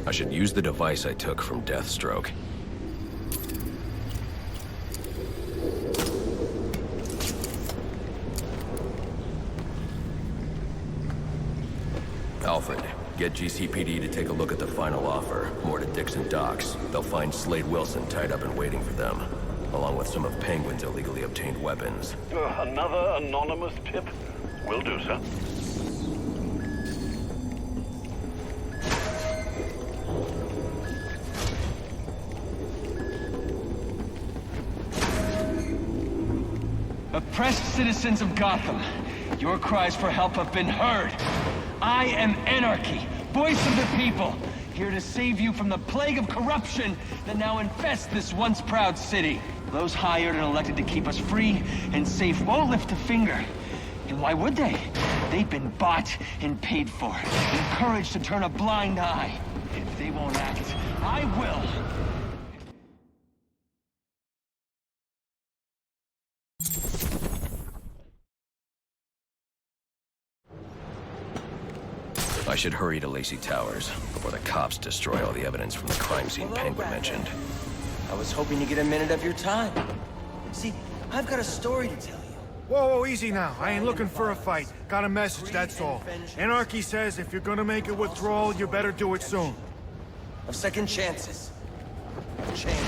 I should use the device I took from Deathstroke. Alfred, get GCPD to take a look at the final offer. More to Dixon Docks. They'll find Slade Wilson tied up and waiting for them, along with some of Penguin's illegally obtained weapons. Another anonymous tip? Will do, sir. Oppressed citizens of Gotham, your cries for help have been heard. I am Anarchy, voice of the people, here to save you from the plague of corruption that now infests this once proud city. Those hired and elected to keep us free and safe won't lift a finger. And why would they? They've been bought and paid for, encouraged to turn a blind eye. If they won't act, I will. I should hurry to Lacey Towers before the cops destroy all the evidence from the crime scene Penguin mentioned. I was hoping to get a minute of your time. See, I've got a story to tell you. Whoa, easy now. I ain't looking for a fight. Got a message, that's all. Anarchy says if you're gonna make a withdrawal, you better do it soon. Of second chances. Of change.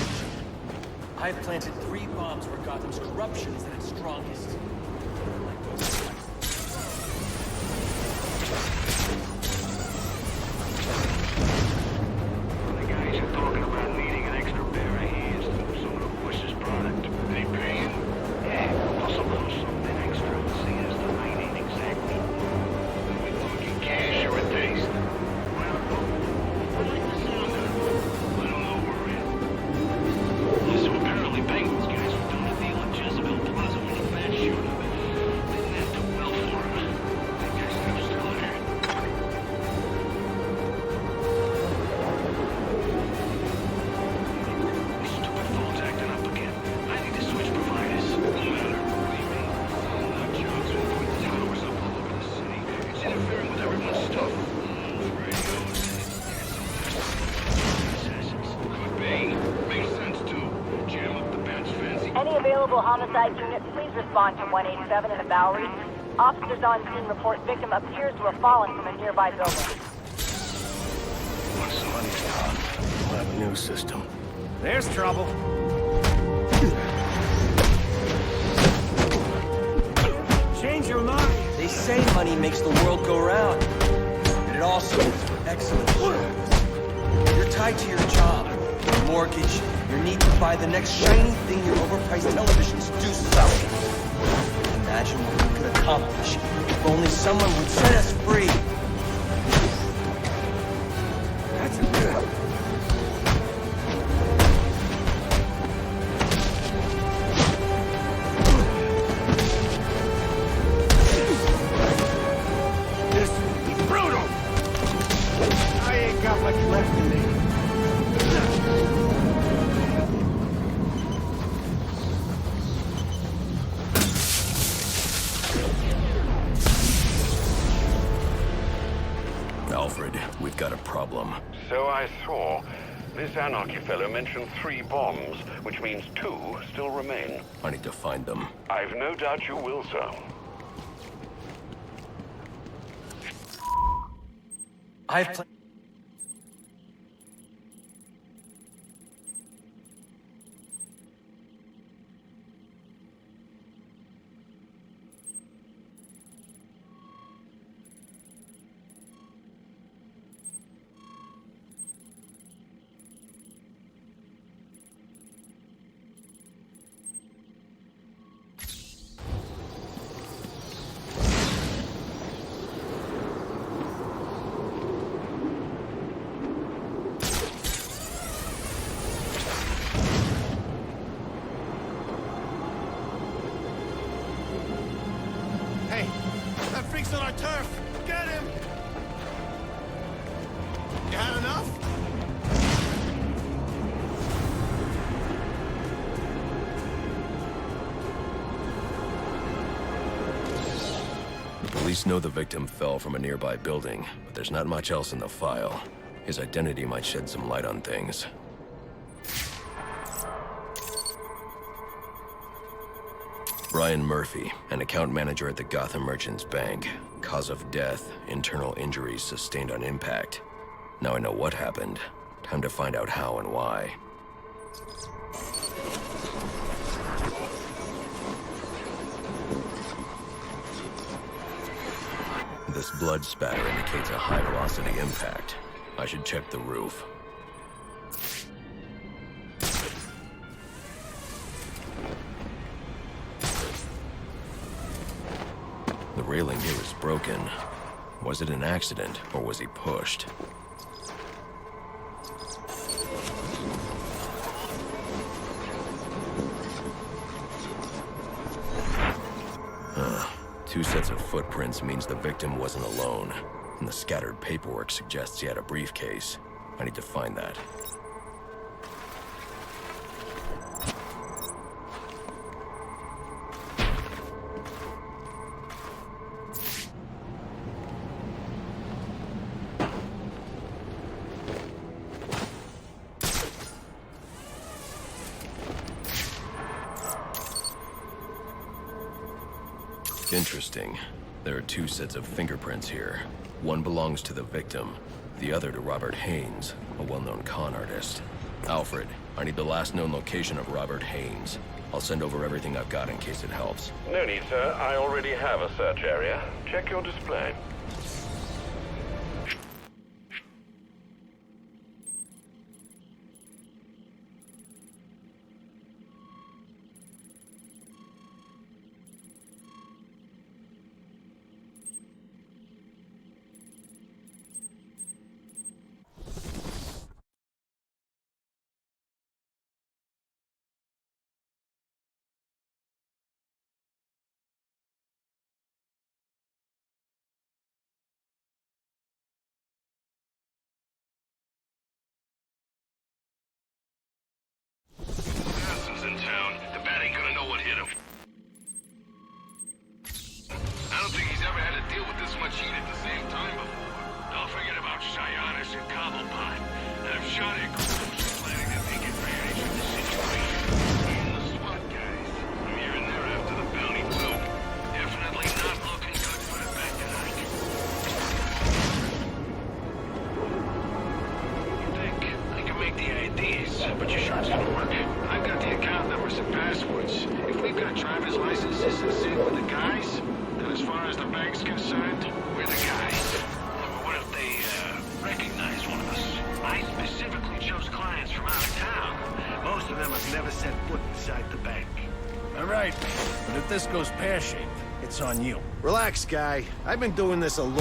I've planted 3 bombs where Gotham's corruption is at its strongest. The guys are talking about needing an extra pair of hands to move some of the boys' product. They paying? Yeah, plus a little something extra. See as the night ain't exactly. Are we talking cash or a taste? Well, I like the sound of it. Let them know we're in. Yeah, so apparently Penguin's guys were doing a deal at Jezebel Plaza when the fans showed up. Didn't have to well for him. I guess they're still there. Stupid phone's acting up again. I need to switch providers. No matter. What do you mean? Jobs will put towers up all over the city. It's interfering with everyone's stuff. Radios. Assassins. Could be. Makes sense too. Jam up the band's fancy. Any available homicide units, please respond to 187 in the Bowery. Officers on scene report victim appears to have fallen from a nearby building. Once the money's gone, we'll have a new system. There's trouble. Change your mind. They say money makes the world go round. But it also makes for excellent service. You're tied to your job, your mortgage, your need to buy the next shiny thing your overpriced televisions do sell. Imagine what we could accomplish if only someone would set us free. That's good. This will be brutal. I ain't got much left in me. Alfred, we've got a problem. So I saw. This Anarchy fellow mentioned 3 bombs, which means 2 still remain. I need to find them. I've no doubt you will, sir. I've played. Hey, that freak's on our turf. Get him! You had enough? The police know the victim fell from a nearby building, but there's not much else in the file. His identity might shed some light on things. Brian Murphy, an account manager at the Gotham Merchants Bank. Cause of death, internal injuries sustained on impact. Now I know what happened. Time to find out how and why. This blood spatter indicates a high-velocity impact. I should check the roof. The railing here is broken. Was it an accident, or was he pushed? Two sets of footprints means the victim wasn't alone, and the scattered paperwork suggests he had a briefcase. I need to find that. Interesting. There are two sets of fingerprints here. One belongs to the victim, the other to Robert Haynes, a well-known con artist. Alfred, I need the last known location of Robert Haynes. I'll send over everything I've got in case it helps. No need, sir. I already have a search area. Check your display. In town. The bat ain't gonna know what hit him. I don't think he's ever had to deal with this much heat at the same time before. Don't forget about Cheyenne and Cobblepot. And if Shot is planning to take advantage of the situation, and the SWAT guys. I'm hearing they're after the bounty too. Definitely not looking good for the bank tonight. You think I can make the IDs, but your shot's gonna work. I've got the account numbers and passwords. If we've got driver's licenses and sync with the guys, then as far as the bank's concerned, we're the guys. But what if they, recognize one of us? I specifically chose clients from out of town. Most of them have never set foot inside the bank. All right, but if this goes pear-shaped, it's on you. Relax, guy. I've been doing this a long...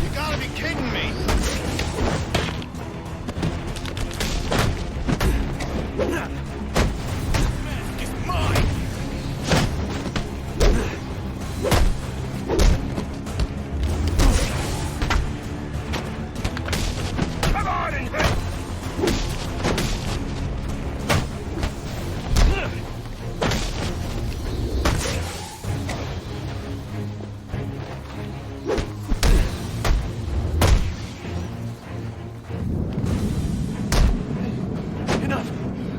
You gotta be kidding me! It's mine! Come on and hit!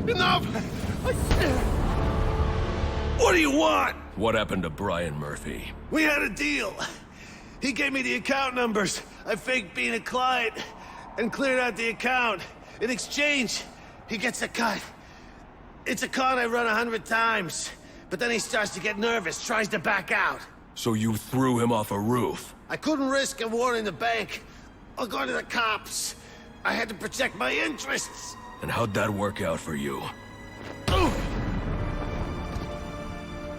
Enough! What do you want? What happened to Brian Murphy? We had a deal. He gave me the account numbers. I faked being a client and cleared out the account. In exchange, he gets a cut. It's a con I run 100 times. But then he starts to get nervous, tries to back out. So you threw him off a roof? I couldn't risk him warning the bank or going to the cops. I had to protect my interests. And how'd that work out for you?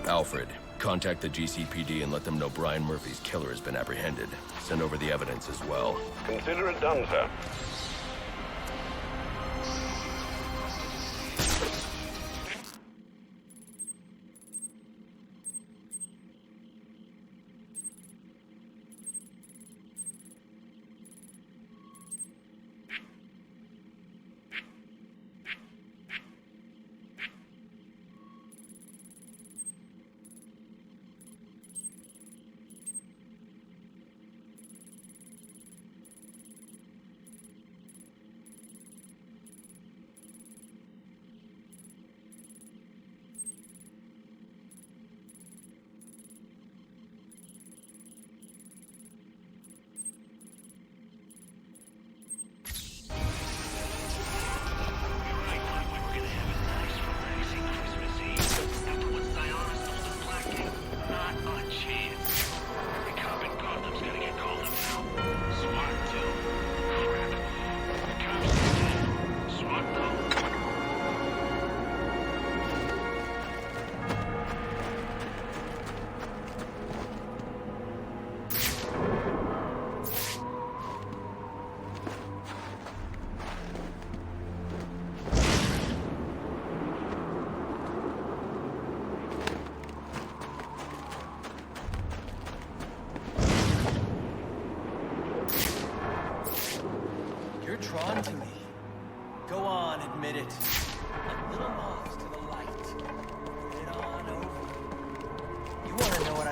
Alfred, contact the GCPD and let them know Brian Murphy's killer has been apprehended. Send over the evidence as well. Consider it done, sir.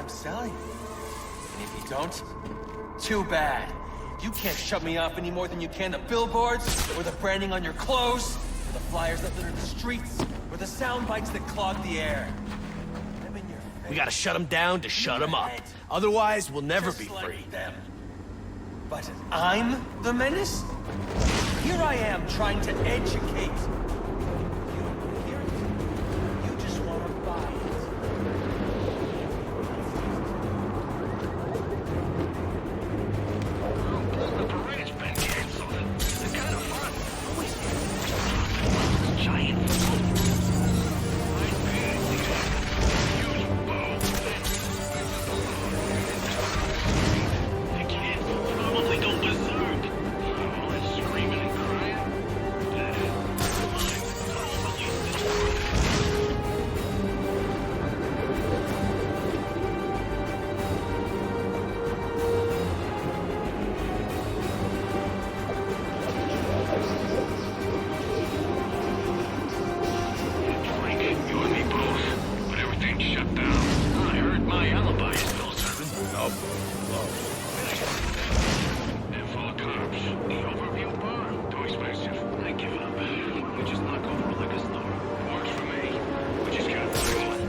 I'm selling. And if you don't, too bad. You can't shut me off any more than you can the billboards, or the branding on your clothes, or the flyers that litter the streets, or the sound bites that clog the air. I'm in your face. We gotta shut them down to shut them up. Head. Otherwise, we'll never Just be like free. them. But I'm the menace? Here I am trying to educate. You don't want to hear it. You just want to buy it. The parade's been canceled. It's kind of fun. Always get giant food. I'd pay to see that. Huge bow. The kids will probably go berserk. All that screaming and crying. Come on, don't release this world. Frank, you and me both. But everything's shut down. I heard my alibi is still serving. Oh, And full of cops. The overview bar? Too expensive. I give up. Why don't we just knock over a liquor store? Works for me. We just gotta find one.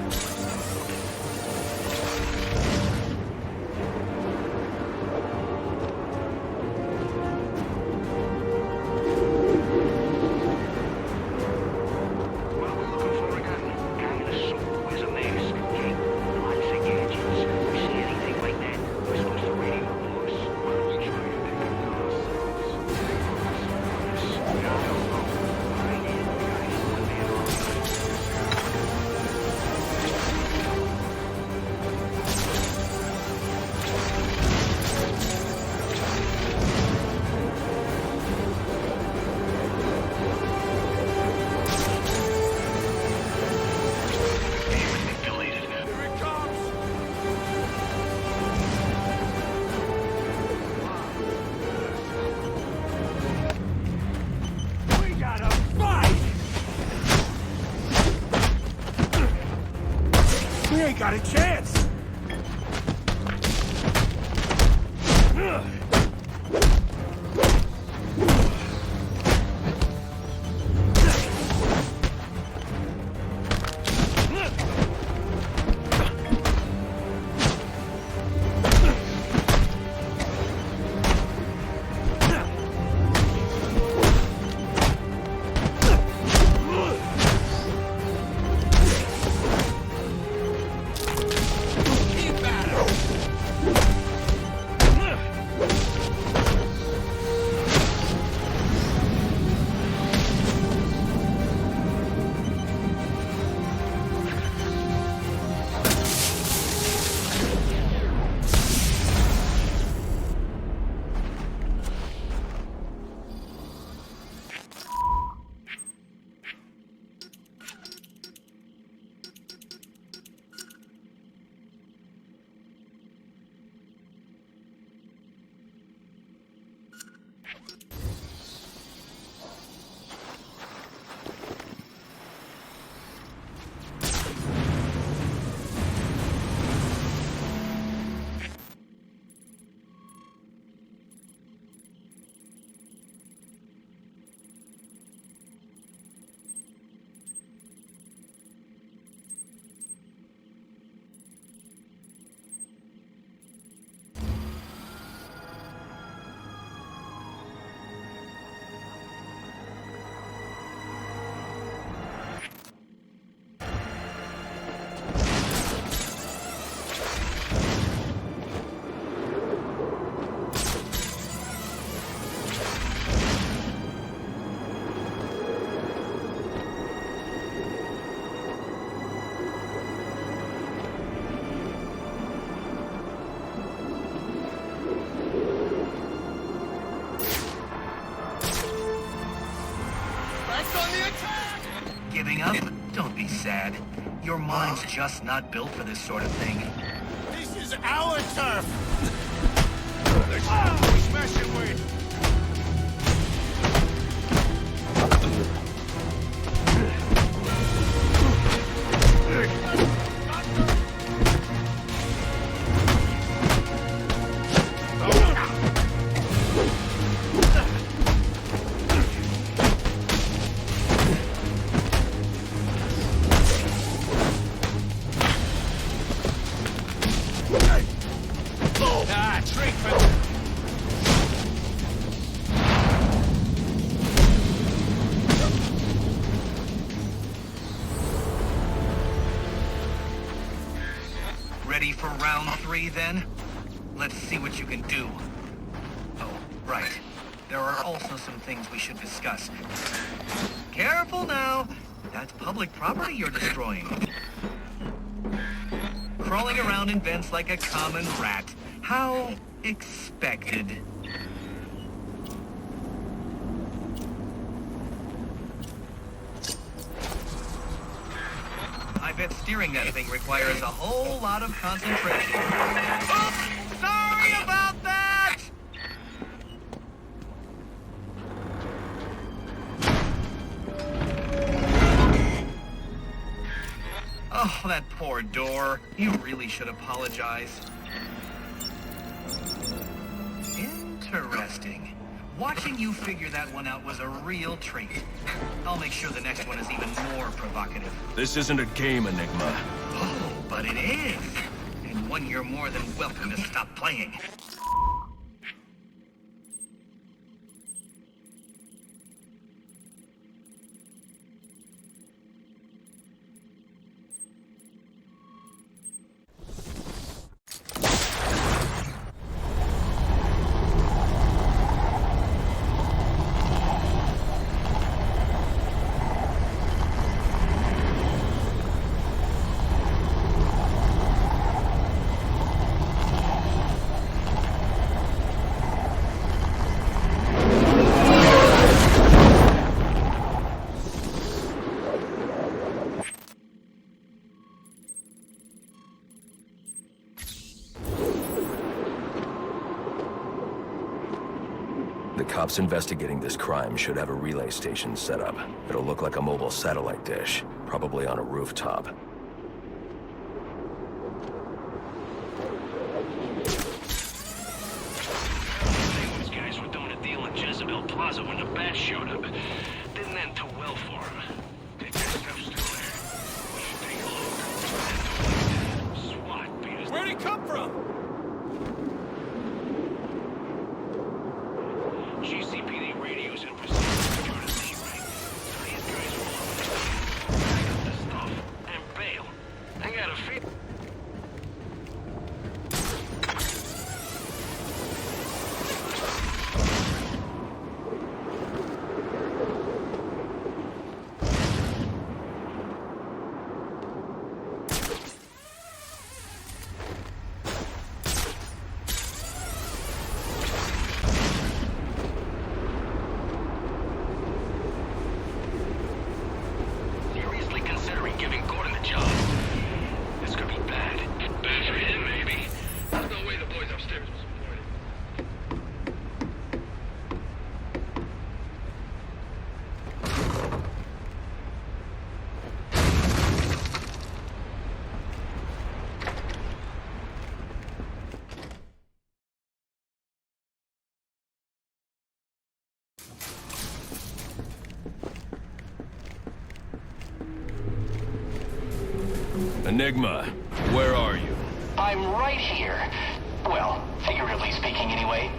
What are we looking for again? Guy in a suit, wears a mask. Hey, lots of gadgets. We see anything like that, we're supposed to radio the boss. Why don't we try and pick up ourselves? I don't know. Right in, guys. One man on. Manipulated. Here it comes! We gotta fight! We ain't got a chance! Giving up? Don't be sad. Your mind's just not built for this sort of thing. This is our turf! Who's messing with? Ready for round 3 then? Let's see what you can do. Oh, right. There are also some things we should discuss. Careful now! That's public property you're destroying. Crawling around in vents like a common rat. How expected. I bet steering that thing requires a whole lot of concentration. Oops! Sorry about that! Oh, that poor door. You really should apologize. Interesting. Watching you figure that one out was a real treat. I'll make sure the next one is even more provocative. This isn't a game, Enigma. Oh, but it is. And one you're more than welcome to stop playing. The cops investigating this crime should have a relay station set up. It'll look like a mobile satellite dish, probably on a rooftop. These guys were doing a deal in Jezebel Plaza when the bat showed up. Didn't end too well for him. Think that stuff's still there. We should take a look. SWAT beat us. Where'd he come from? GCPD radios in precision secure the scene, right? These guys will pick up the stuff and bail. I got a feel. Seriously considering giving Gordon a job. This could be bad. Bad for him, maybe. There's no way the boys upstairs will support it. Enigma, where are you? I'm right here. Well, figuratively speaking anyway.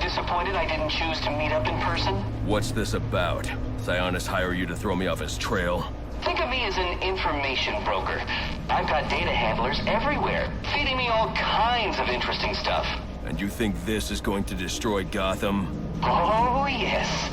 Disappointed I didn't choose to meet up in person? What's this about? Sionis hire you to throw me off his trail? Think of me as an information broker. I've got data handlers everywhere, feeding me all kinds of interesting stuff. And you think this is going to destroy Gotham? Oh, yes.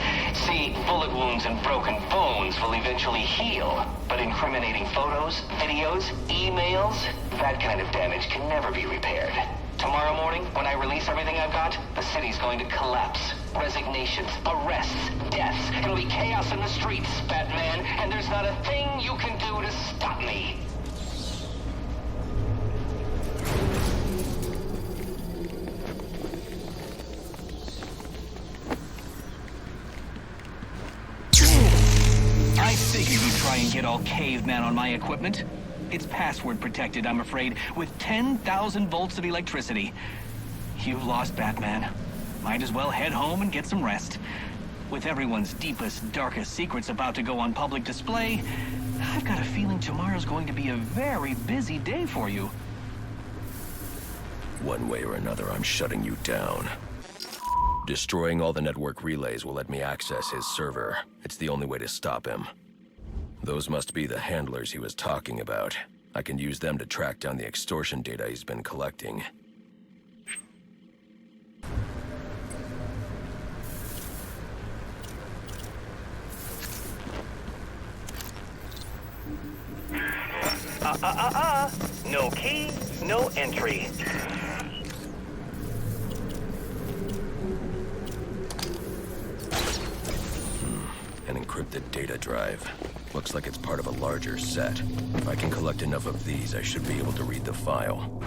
See, bullet wounds and broken bones will eventually heal. But incriminating photos, videos, emails, that kind of damage can never be repaired. Tomorrow morning, when I release everything I've got, the city's going to collapse. Resignations, arrests, deaths. It'll be chaos in the streets, Batman, and there's not a thing you can do to stop me. I figured you'd try and get all caveman on my equipment. It's password protected, I'm afraid, with 10,000 volts of electricity. You've lost, Batman. Might as well head home and get some rest. With everyone's deepest, darkest secrets about to go on public display, I've got a feeling tomorrow's going to be a very busy day for you. One way or another, I'm shutting you down. Destroying all the network relays will let me access his server. It's the only way to stop him. Those must be the handlers he was talking about. I can use them to track down the extortion data he's been collecting. No key, no entry. An encrypted data drive. Looks like it's part of a larger set. If I can collect enough of these, I should be able to read the file.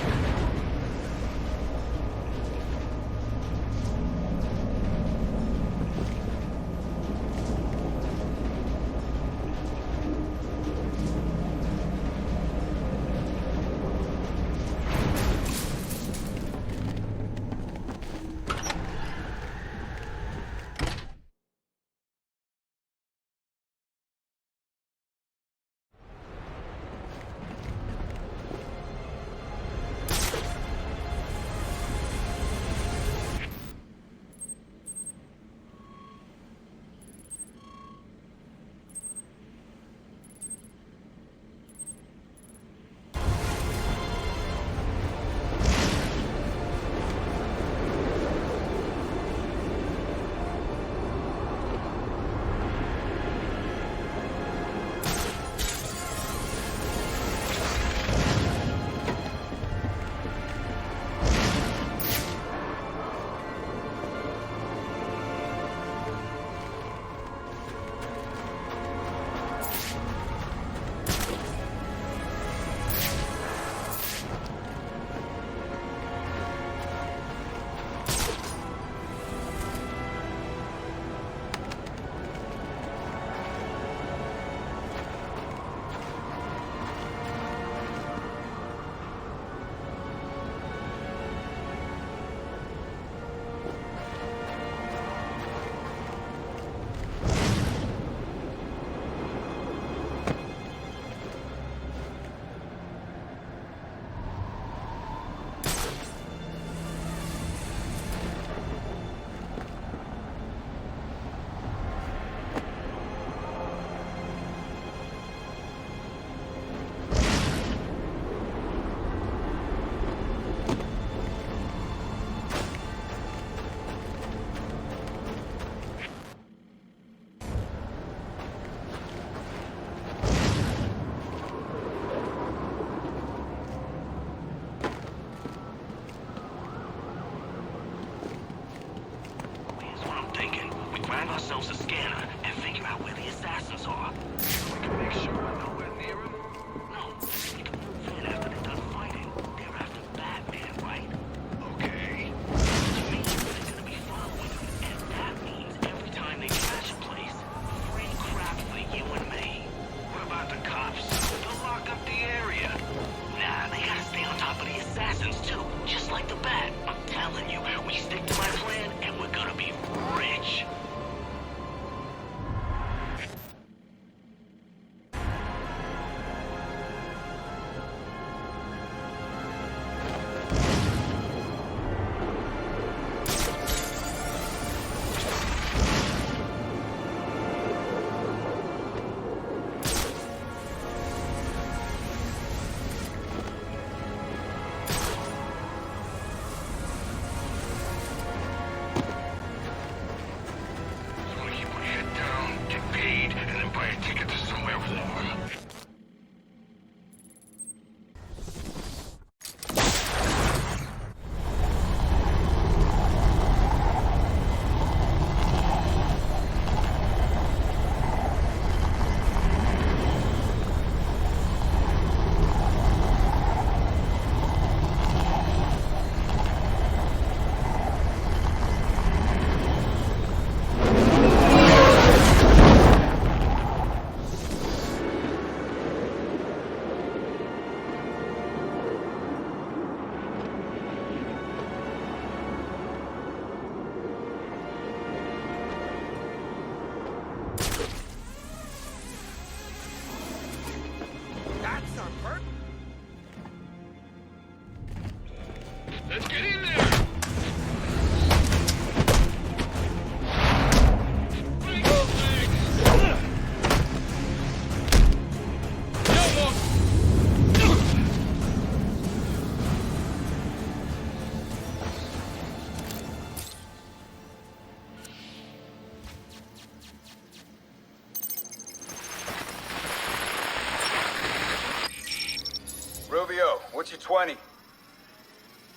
Rubio, what's your 20?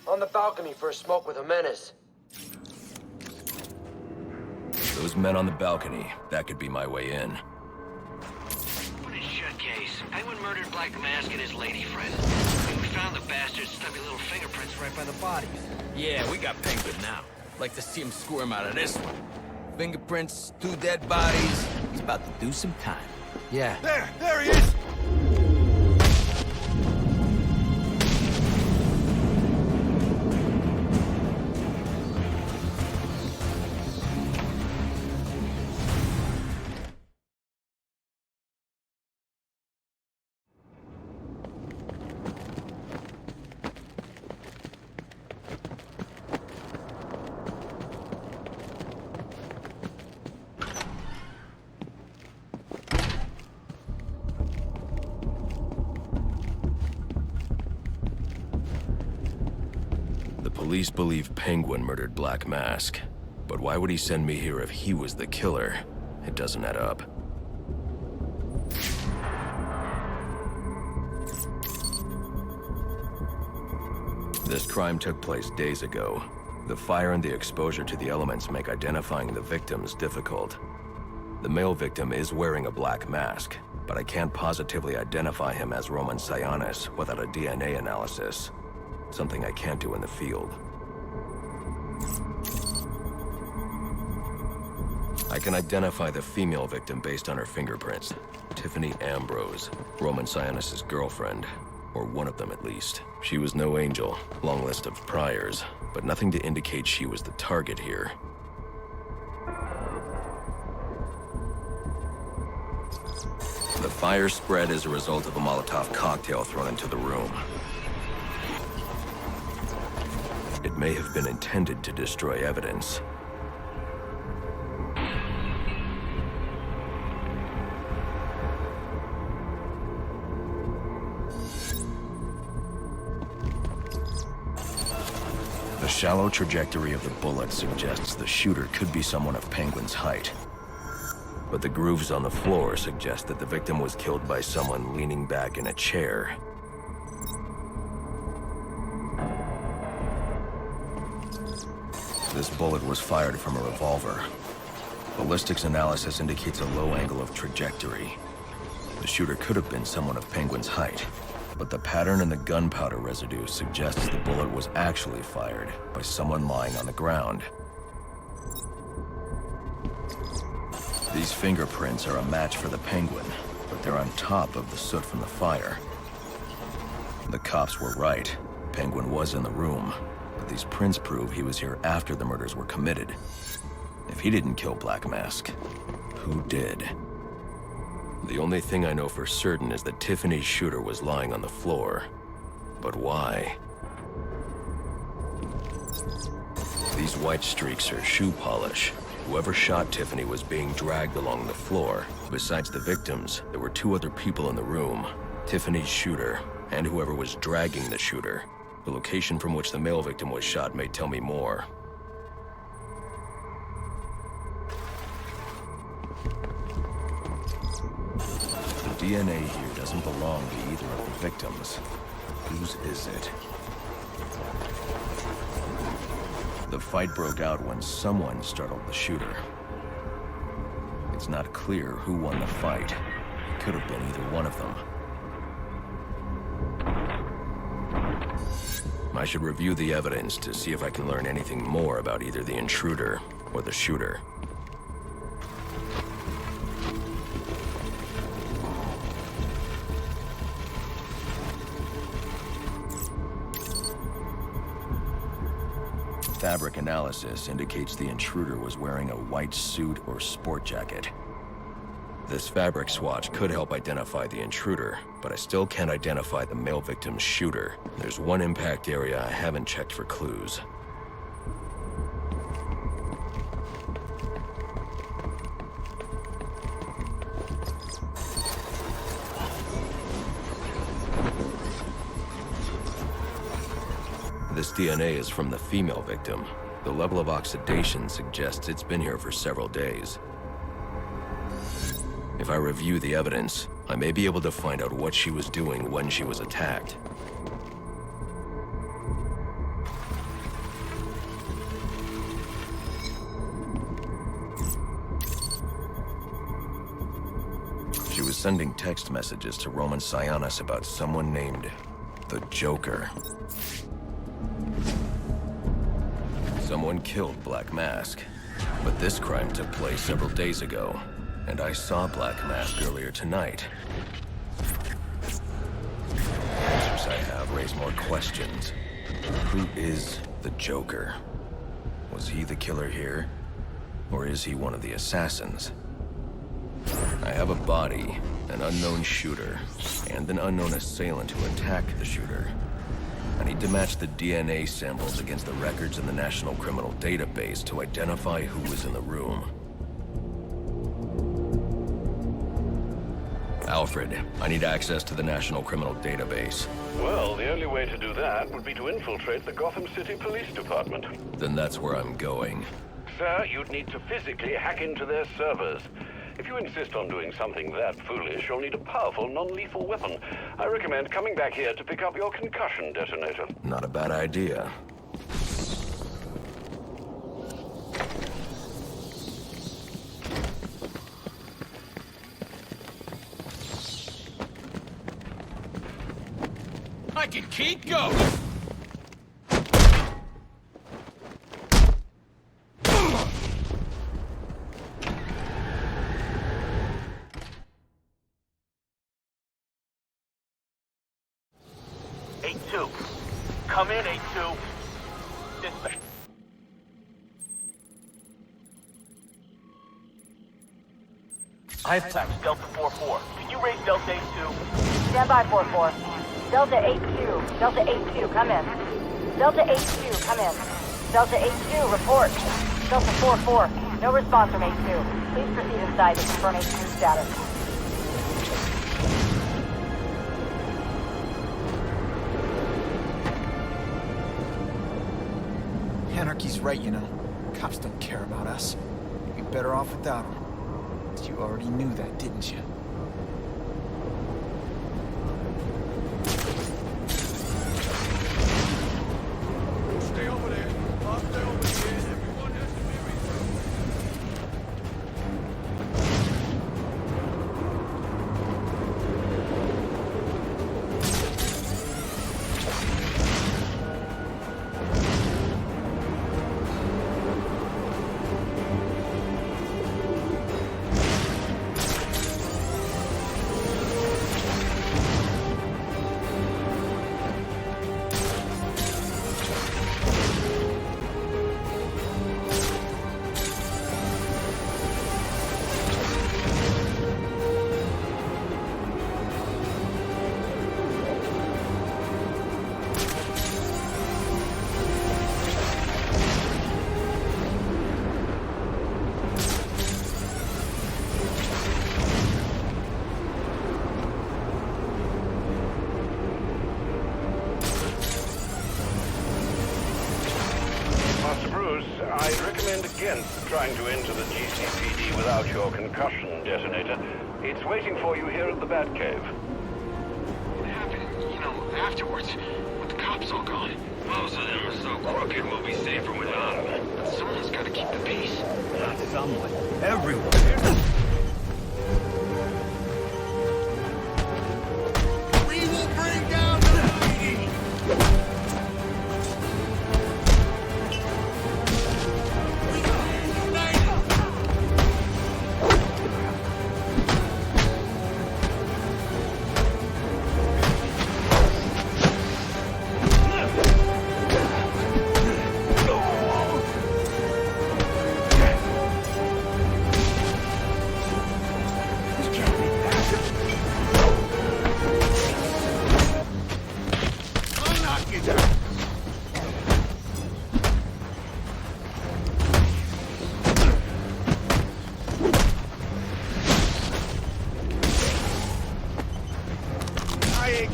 On the balcony for a smoke with Jimenez. Those men on the balcony, that could be my way in. What a shutcase. Penguin murdered Black Mask and his lady friend. We found the bastard's stubby little fingerprints right by the bodies. Yeah, we got Penguin now. Like to see him squirm out of this one. Fingerprints, 2 dead bodies. He's about to do some time. Yeah. There he is! Police believe Penguin murdered Black Mask. But why would he send me here if he was the killer? It doesn't add up. This crime took place days ago. The fire and the exposure to the elements make identifying the victims difficult. The male victim is wearing a black mask, but I can't positively identify him as Roman Sionis without a DNA analysis. Something I can't do in the field. I can identify the female victim based on her fingerprints. Tiffany Ambrose, Roman Sionis' girlfriend. Or one of them at least. She was no angel, long list of priors, but nothing to indicate she was the target here. The fire spread as a result of a Molotov cocktail thrown into the room. It may have been intended to destroy evidence. The shallow trajectory of the bullet suggests the shooter could be someone of Penguin's height. But the grooves on the floor suggest that the victim was killed by someone leaning back in a chair. This bullet was fired from a revolver. Ballistics analysis indicates a low angle of trajectory. The shooter could have been someone of Penguin's height, but the pattern in the gunpowder residue suggests the bullet was actually fired by someone lying on the ground. These fingerprints are a match for the Penguin, but they're on top of the soot from the fire. The cops were right. Penguin was in the room. But these prints prove he was here after the murders were committed. If he didn't kill Black Mask, who did? The only thing I know for certain is that Tiffany's shooter was lying on the floor. But why? These white streaks are shoe polish. Whoever shot Tiffany was being dragged along the floor. Besides the victims, there were 2 other people in the room. Tiffany's shooter, and whoever was dragging the shooter. The location from which the male victim was shot may tell me more. The DNA here doesn't belong to either of the victims. Whose is it? The fight broke out when someone startled the shooter. It's not clear who won the fight. It could have been either one of them. I should review the evidence to see if I can learn anything more about either the intruder or the shooter. Fabric analysis indicates the intruder was wearing a white suit or sport jacket. This fabric swatch could help identify the intruder, but I still can't identify the male victim's shooter. There's one impact area I haven't checked for clues. This DNA is from the female victim. The level of oxidation suggests it's been here for several days. If I review the evidence, I may be able to find out what she was doing when she was attacked. She was sending text messages to Roman Sionis about someone named the Joker. Someone killed Black Mask, but this crime took place several days ago, and I saw Black Mask earlier tonight. The answers I have raise more questions. Who is the Joker? Was he the killer here? Or is he one of the assassins? I have a body, an unknown shooter, and an unknown assailant who attacked the shooter. I need to match the DNA samples against the records in the National Criminal Database to identify who was in the room. Alfred, I need access to the National Criminal Database. Well, the only way to do that would be to infiltrate the Gotham City Police Department. Then that's where I'm going. Sir, you'd need to physically hack into their servers. If you insist on doing something that foolish, you'll need a powerful, non-lethal weapon. I recommend coming back here to pick up your concussion detonator. Not a bad idea. I can keep going! Come in, 8-2. Dispatch. I have text Delta 4-4. Can you raise Delta 8-2? Stand by, 4-4. Delta 8-2. Delta 8-2, come in. Delta 8-2, come in. Delta 8-2, report. Delta 4-4, no response from 8-2. Please proceed inside to confirm 8-2 status. Anarchy's right, you know. Cops don't care about us. We'd be better off without them. You already knew that, didn't you? Stay over there. I'll stay over here. Everyone has to be I'd recommend against trying to enter the GCPD without your concussion detonator. It's waiting for you here at the Batcave. What happened, afterwards? With the cops all gone? Most of them are so crooked we'll be safer without them. But someone's got to keep the peace. Not someone. Everyone. We will bring down the PD!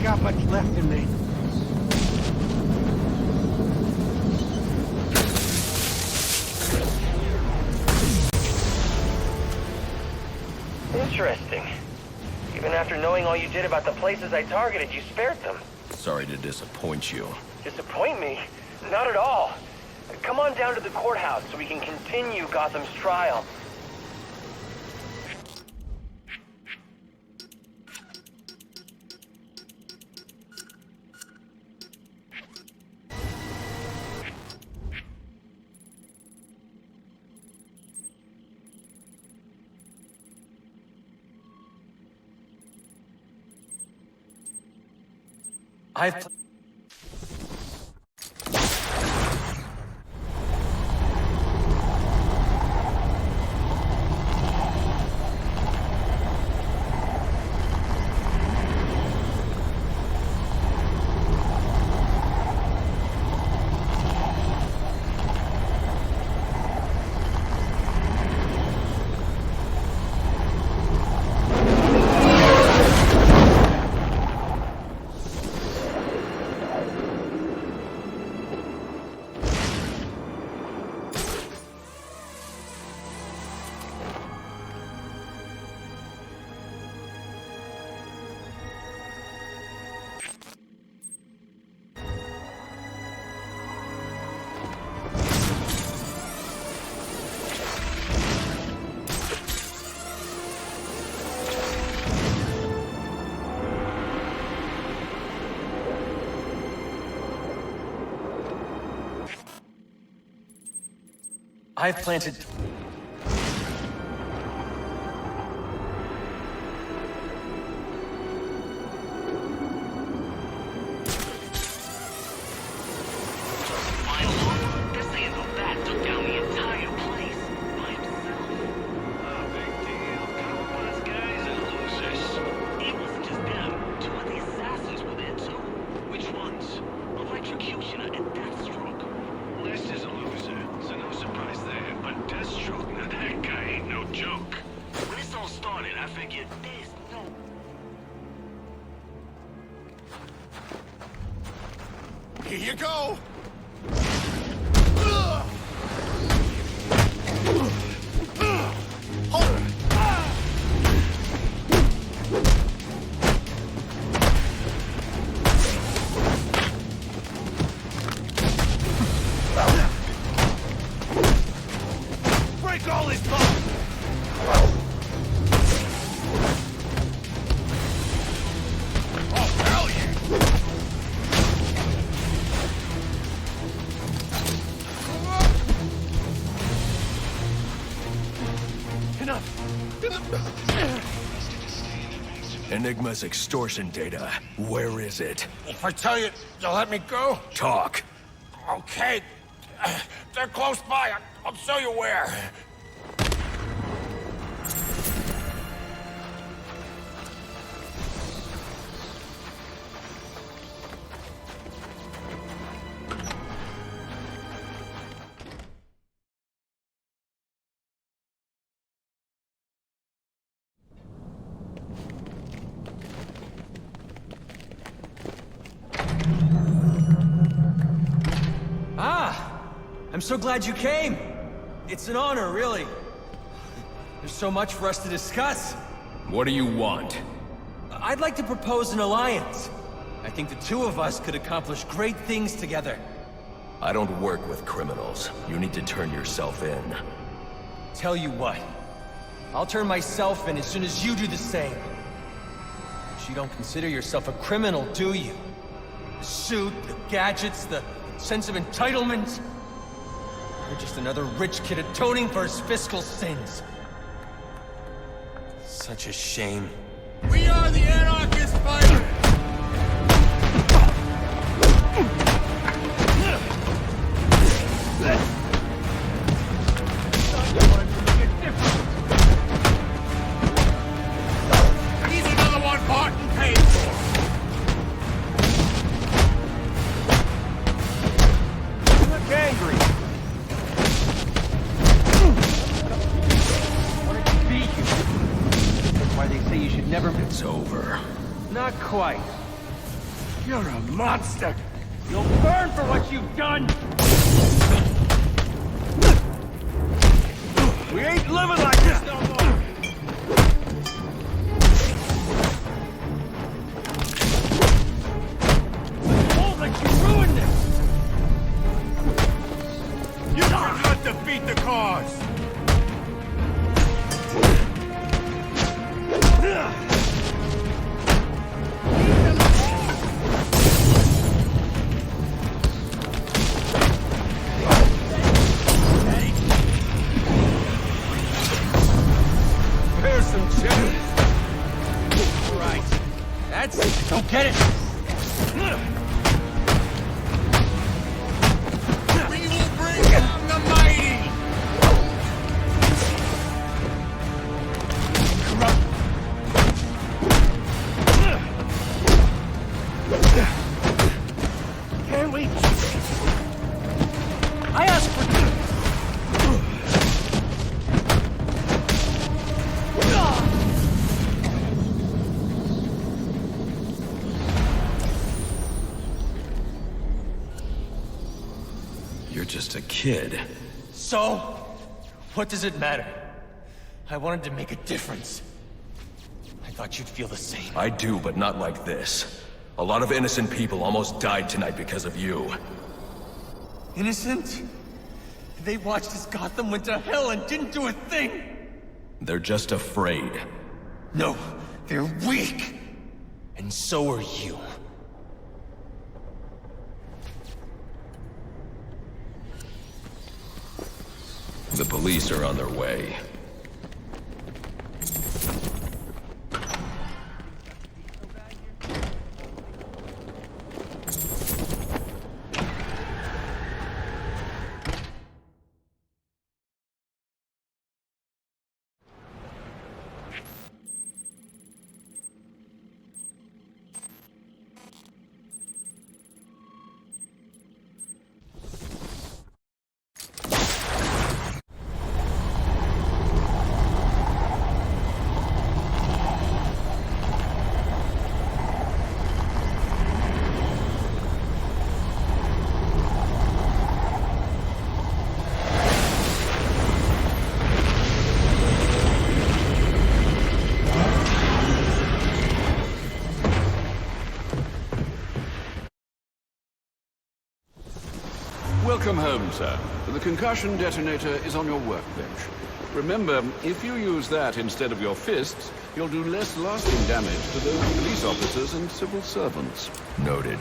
Got much left in me. Interesting. Even after no telling all you did about the places I targeted, you spared them. Sorry to disappoint you. Disappoint me? Not at all. Come on down to the courthouse so we can continue Gotham's trial. I've planted... Here you go! Break all his bones! Enigma's extortion data. Where is it? If I tell you, you'll let me go? Talk. Okay. They're close by. I'll show you where. I'm so glad you came. It's an honor, really. There's so much for us to discuss. What do you want? I'd like to propose an alliance. I think the two of us could accomplish great things together. I don't work with criminals. You need to turn yourself in. Tell you what. I'll turn myself in as soon as you do the same. But you don't consider yourself a criminal, do you? The suit, the gadgets, the sense of entitlement. You're just another rich kid atoning for his fiscal sins. Such a shame. We are the anarchist fighters! He's another one bought and paid for. Look angry. Why they say you should never... It's over. Not quite. You're a monster. You'll burn for what you've done. We ain't living like this no more. You're just a kid. So? What does it matter? I wanted to make a difference. I thought you'd feel the same. I do, but not like this. A lot of innocent people almost died tonight because of you. Innocent? They watched as Gotham went to hell and didn't do a thing! They're just afraid. No, they're weak! And so are you. The police are on their way. Welcome home, sir. The concussion detonator is on your workbench. Remember, if you use that instead of your fists, you'll do less lasting damage to those police officers and civil servants. Noted.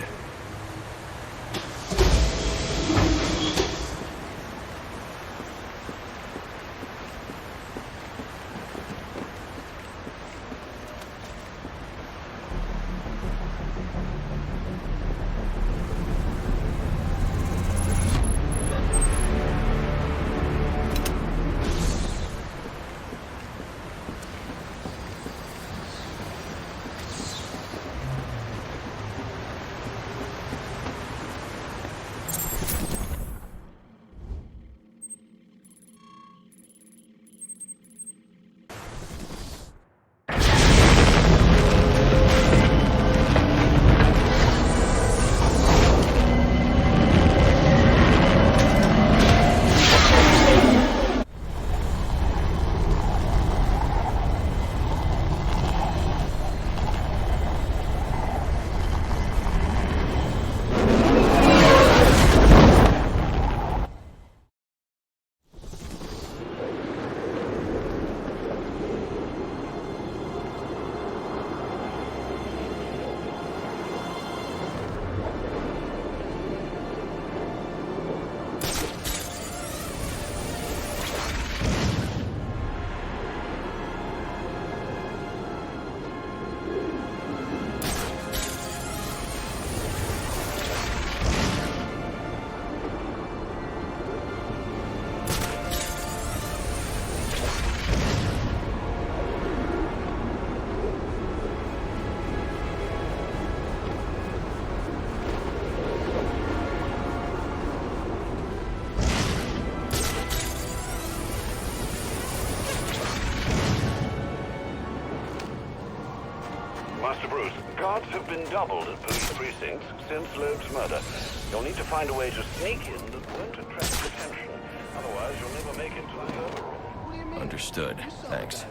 Master Bruce, guards have been doubled at police precincts since Loeb's murder. You'll need to find a way to sneak in that won't attract attention. Otherwise, you'll never make it to the server room. Understood. Thanks.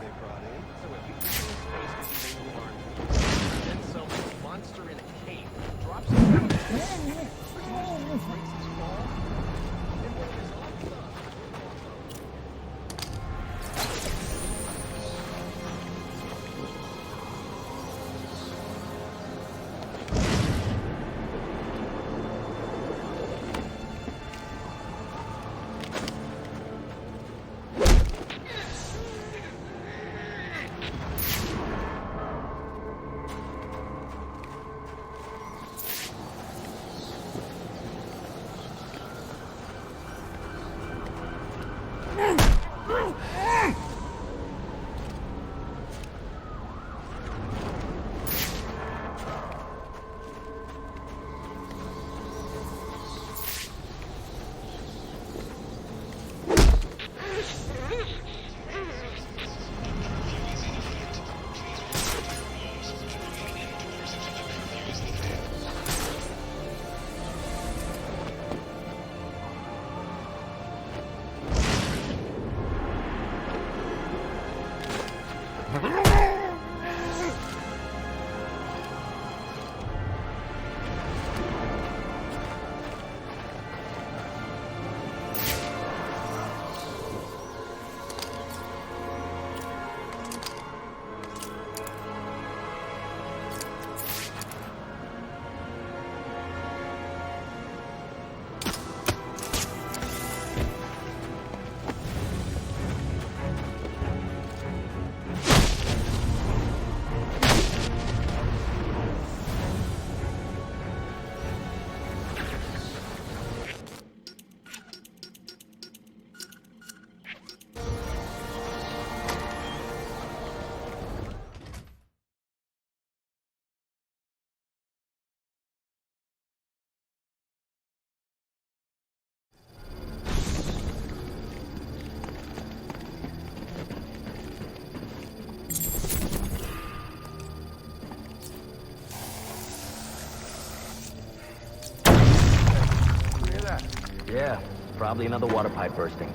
Yeah, probably another water pipe bursting.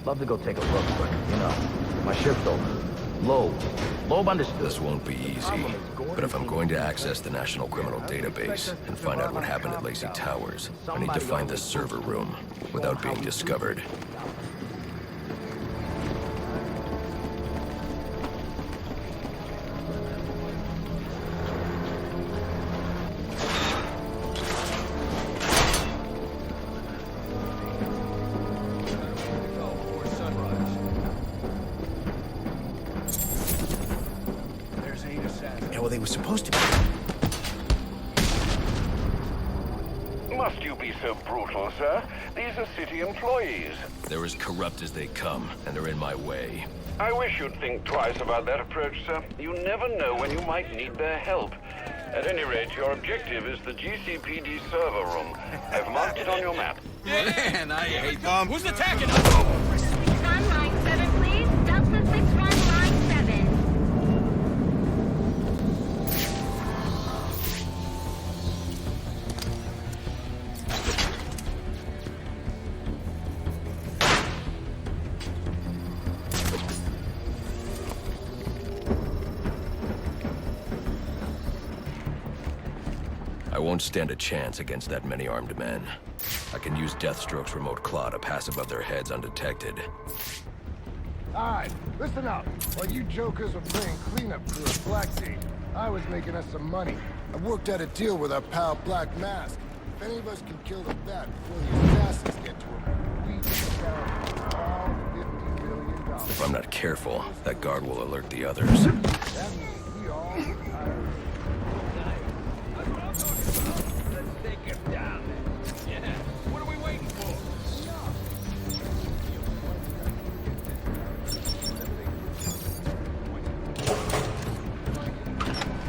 Love to go take a look, but, my shift's over. Loeb understood. This won't be easy, but if I'm going to access the National Criminal Database and find out what happened at Lacey Towers, I need to find the server room without being discovered. Yeah, well, they were supposed to be. Must you be so brutal, sir? These are city employees. They're as corrupt as they come, and they're in my way. I wish you'd think twice about that approach, sir. You never know when you might need their help. At any rate, your objective is the GCPD server room. I've marked it on your map. Man, I hate them. Who's attacking us? On line 7, please. Delta 61, line 7. I won't stand a chance against that many armed men. I can use Deathstroke's remote claw to pass above their heads undetected. Alright, listen up. While you jokers were playing cleanup crew at Blackgate, I was making us some money. I worked out a deal with our pal Black Mask. If any of us can kill the bat before the assassins get to him, we get down all $50 million. If I'm not careful, that guard will alert the others. That means we all retire. Let's take him down. Yeah. What are we waiting for?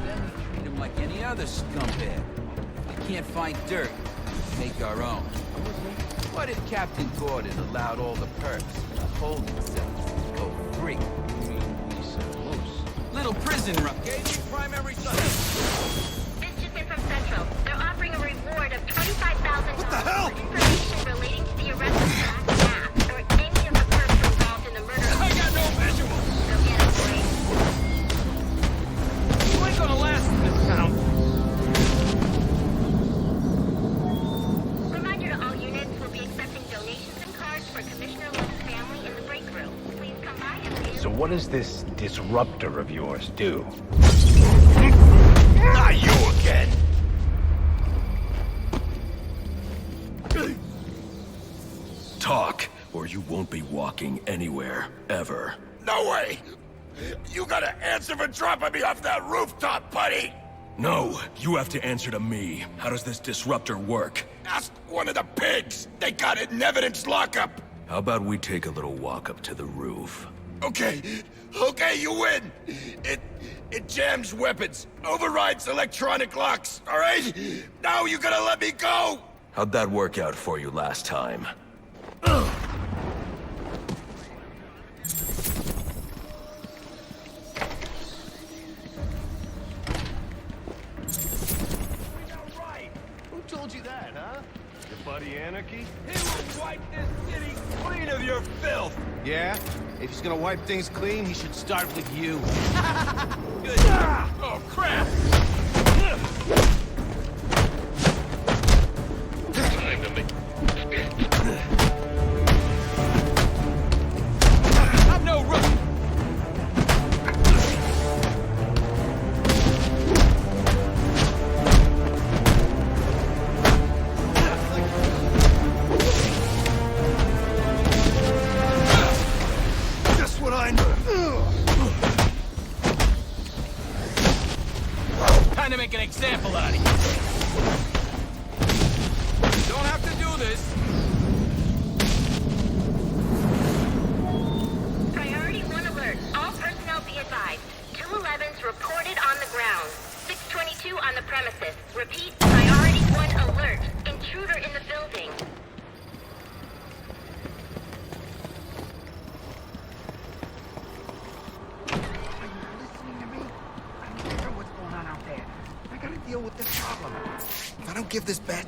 Then we treat him like any other scumbag. We can't find dirt. Make our own. What if Captain Gordon allowed all the perks in the holding cells to go free? You mean we set loose? Little prison run. Gauge primary suspect. This just in from Central. They're offering a reward of $25,000 What the hell? for information relating to the arrest of Black Mask or any of the perps involved in the murder of... I got no visuals. Go get it, boys. You ain't gonna last in this town. Reminder to all units, we'll be accepting donations and cards for Commissioner Loeb's family in the break room. Please come by and pay. So what does this disruptor of yours do? Not you again! Talk, or you won't be walking anywhere, ever. No way! You gotta answer for dropping me off that rooftop, buddy! No, you have to answer to me. How does this disruptor work? Ask one of the pigs! They got it in evidence lockup! How about we take a little walk up to the roof? Okay, you win! It jams weapons, overrides electronic locks, alright? Now you gotta let me go! How'd that work out for you last time? Who told you that, huh? Your buddy Anarchy? He will wipe this city clean of your filth. Yeah? If he's gonna wipe things clean, he should start with you. Good. Oh, crap. Time to make... I'm no rookie. Just what I know. Time to make an example out of you. Don't have to do this. Priority 1 alert. All personnel be advised. 211's reported on the ground. 622 on the premises. Repeat, priority 1 alert. Intruder in the building. Listening to me? I don't care what's going on out there. I gotta deal with this problem. If I don't give this bat...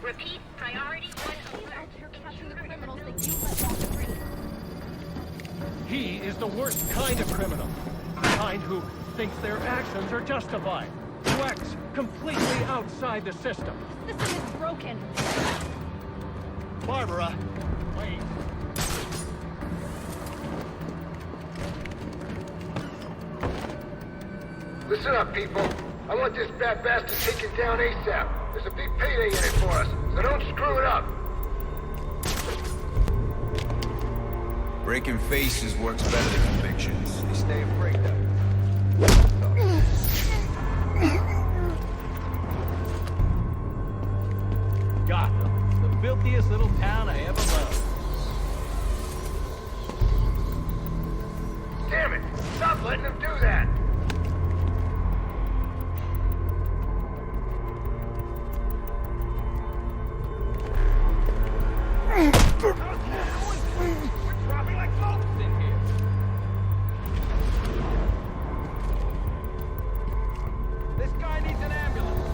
Repeat, priority 1 alert. Capturing the criminals that you let walk free. He is the worst kind of criminal. The kind who thinks their actions are justified. Who acts completely outside the system. The system is broken. Barbara, wait. Listen up, people. I want this bad bastard taken down ASAP. There's a big payday in it for us, so don't screw it up. Breaking faces works better than convictions. They stay afraid of. Gotham, the filthiest little town I ever loved. Damn it! Stop letting them do that! This guy needs an ambulance.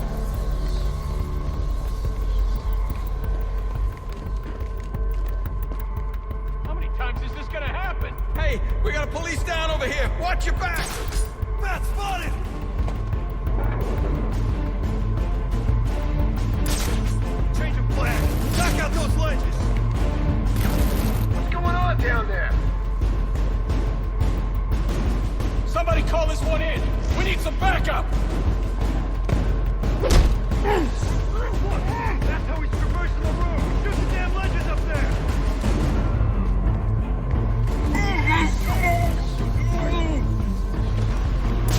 How many times is this gonna happen? Hey, we got a police down over here. Watch your back. Bat spotted! Change of plan. Knock out those ledges. What's going on down there? Somebody call this one in. We need some backup. That's how he's traversing the room. Shoot the damn ledges up there.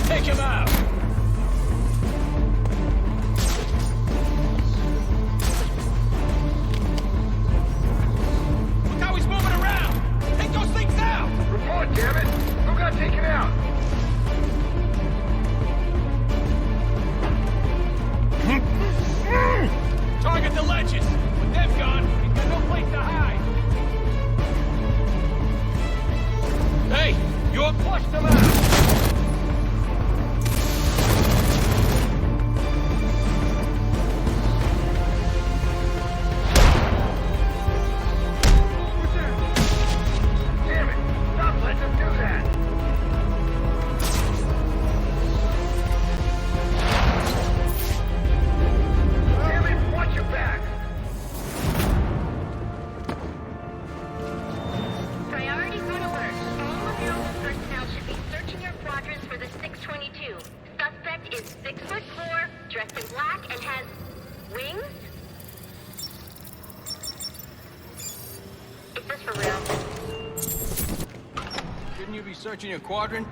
Take him out. Look how he's moving around. Take those things out. Report, damn it! Who got taken out? Target the ledges. With them gone, he's got no place to hide. Hey, you're flush them out. Damn it! Stop letting them do that! Damn it! Watch your back! Priority 1 alert. All available personnel should be searching your quadrants for the 622. Suspect is 6'4", dressed in black, and has wings? Is this for real? Shouldn't you be searching your quadrant?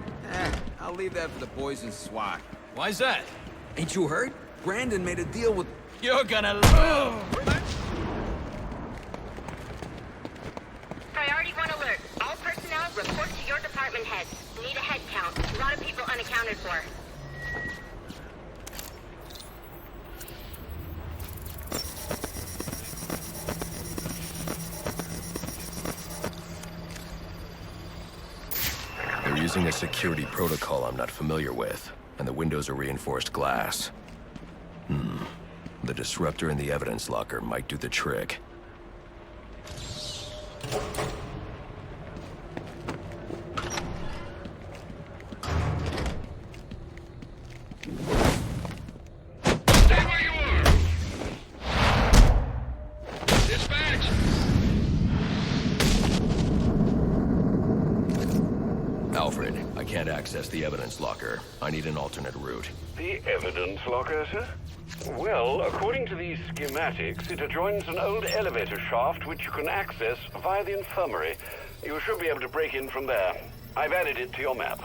I'll leave that for the boys in SWAT. Why's that? Ain't you heard? Brandon made a deal with... You're gonna love. Priority 1 alert. All personnel report to your department heads. Need a head count. A lot of people unaccounted for. They're using a security protocol I'm not familiar with, and the windows are reinforced glass. The disruptor in the evidence locker might do the trick. Stay where you are! Dispatch! Alfred, I can't access the evidence locker. I need an alternate route. The evidence locker, sir? Well, according to these schematics, it adjoins an old elevator shaft which you can access via the infirmary. You should be able to break in from there. I've added it to your map.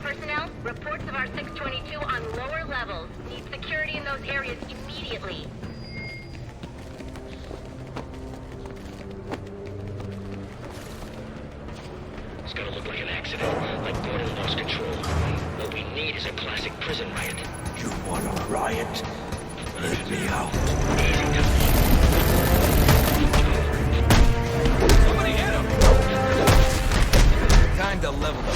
Personnel, reports of our 622 on lower levels. Need security in those areas immediately. It's gonna look like an accident, like Gordon lost control. What we need is quiet. Let me out. Somebody hit him! Time to level them.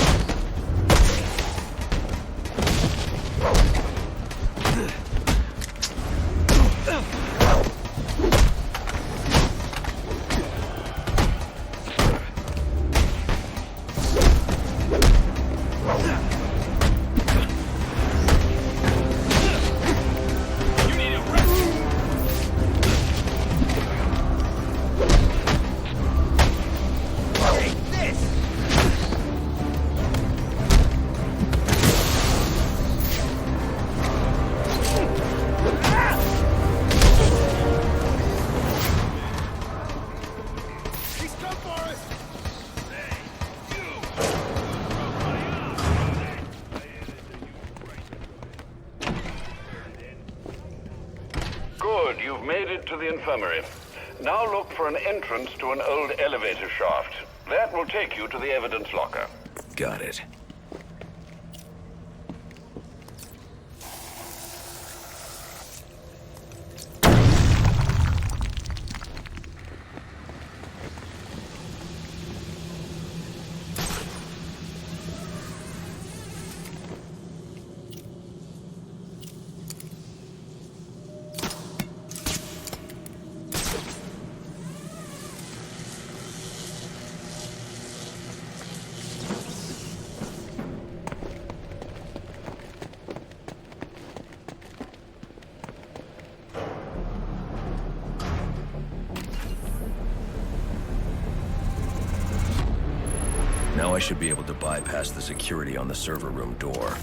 Good, you've made it to the infirmary. Now look for an entrance to an old elevator shaft. That will take you to the evidence locker. Got it. Now I should be able to bypass the security on the server room door.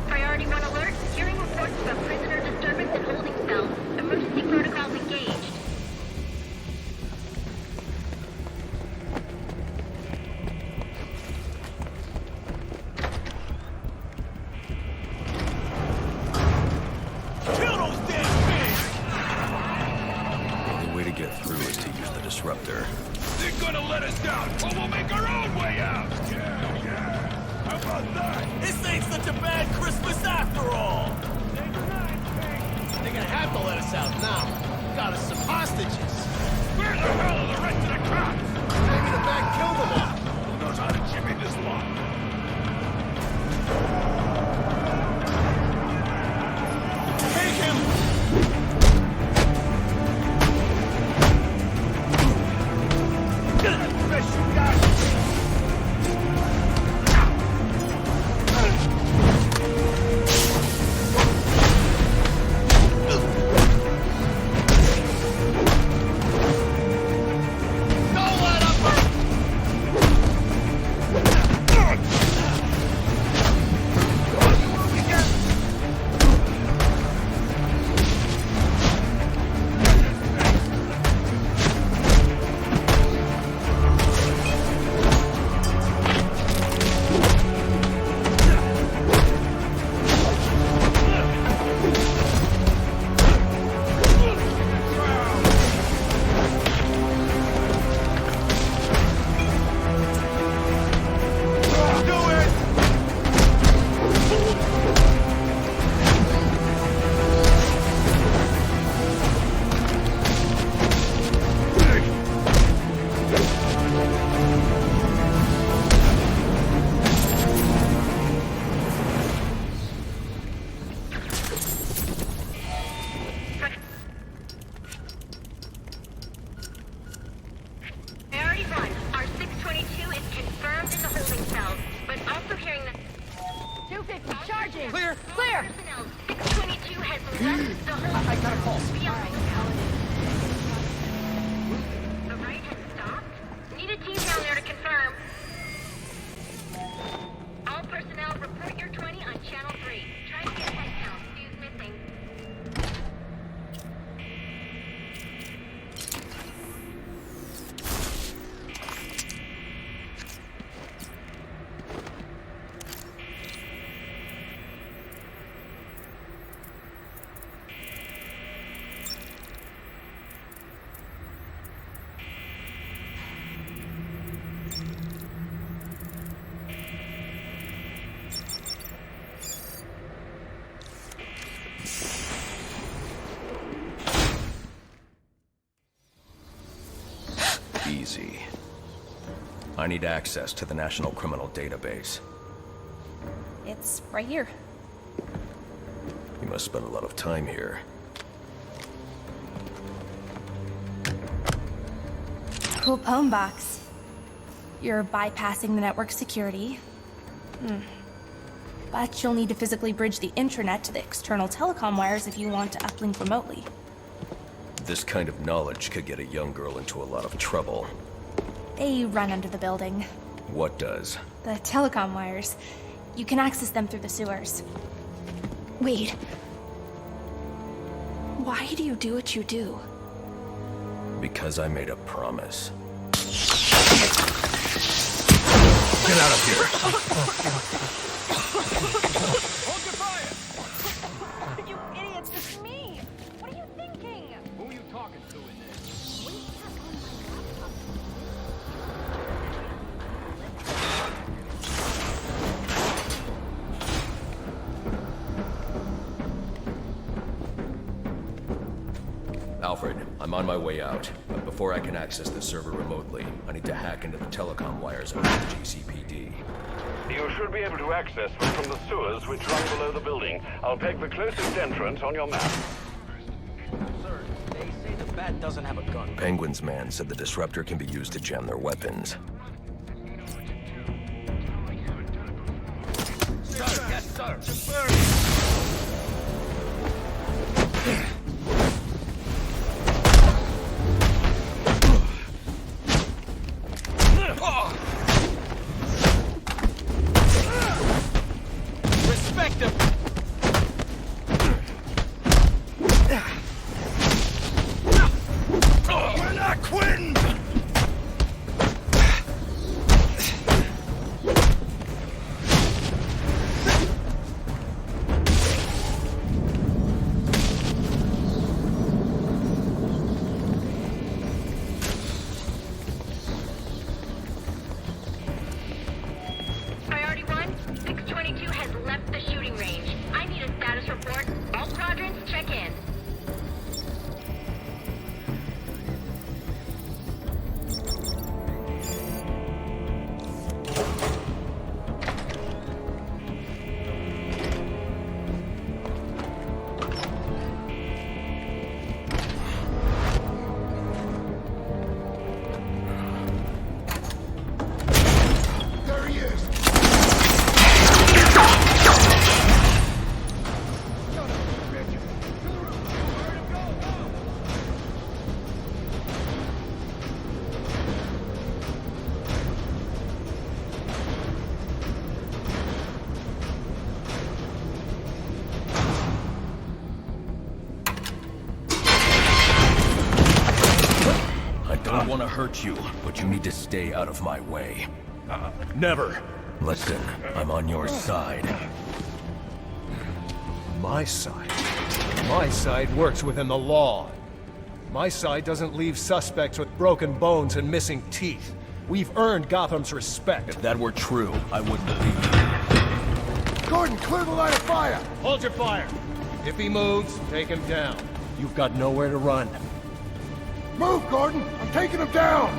Priority 1 alert. Hearing reports of a prisoner disturbance in holding cell. Emergency protocols engaged. Disruptor. They're gonna let us down, or we'll make our own way out! Yeah. How about that? This ain't such a bad Christmas after all! They're gonna have to let us out now. Got us some hostages. Where the hell are the rest of the cops? Maybe the back killed them all. Who knows how to jimmy this lock? Take him! Best you got! Clear! Clear! 622 has left the whole... I got a pulse. The right has stopped. Need a team down there to confirm. All personnel, report your 20 on Channel 3. Try to get head count. Who's missing? Easy. I need access to the National Criminal Database. It's right here. You must spend a lot of time here. Cool poem box. You're bypassing the network security. But you'll need to physically bridge the intranet to the external telecom wires if you want to uplink remotely. This kind of knowledge could get a young girl into a lot of trouble. They run under the building. What does? The telecom wires. You can access them through the sewers. Wait. Why do you do what you do? Because I made a promise. Get out of here! Hold your fire! You idiots, it's me! What are you thinking? Who are you talking to in there? Alfred, I'm on my way out, but before I can access the server remotely, I need to hack into the telecom wires of the GCPD. You should be able to access them from the sewers which run below the building. I'll peg the closest entrance on your map. Sir, they say the Bat doesn't have a gun. Penguin's man said the disruptor can be used to jam their weapons. Sir, yes, sir. Respect him! We're not quitting! Priority 1, 622 has left the shooting range. I need a status report. All quadrants, check in. There he is! I don't want to hurt you, but you need to stay out of my way. Never. Listen, I'm on your side. My side? My side works within the law. My side doesn't leave suspects with broken bones and missing teeth. We've earned Gotham's respect. If that were true, I wouldn't believe you. Gordon, clear the line of fire! Hold your fire. If he moves, take him down. You've got nowhere to run. Move, Gordon! I'm taking him down!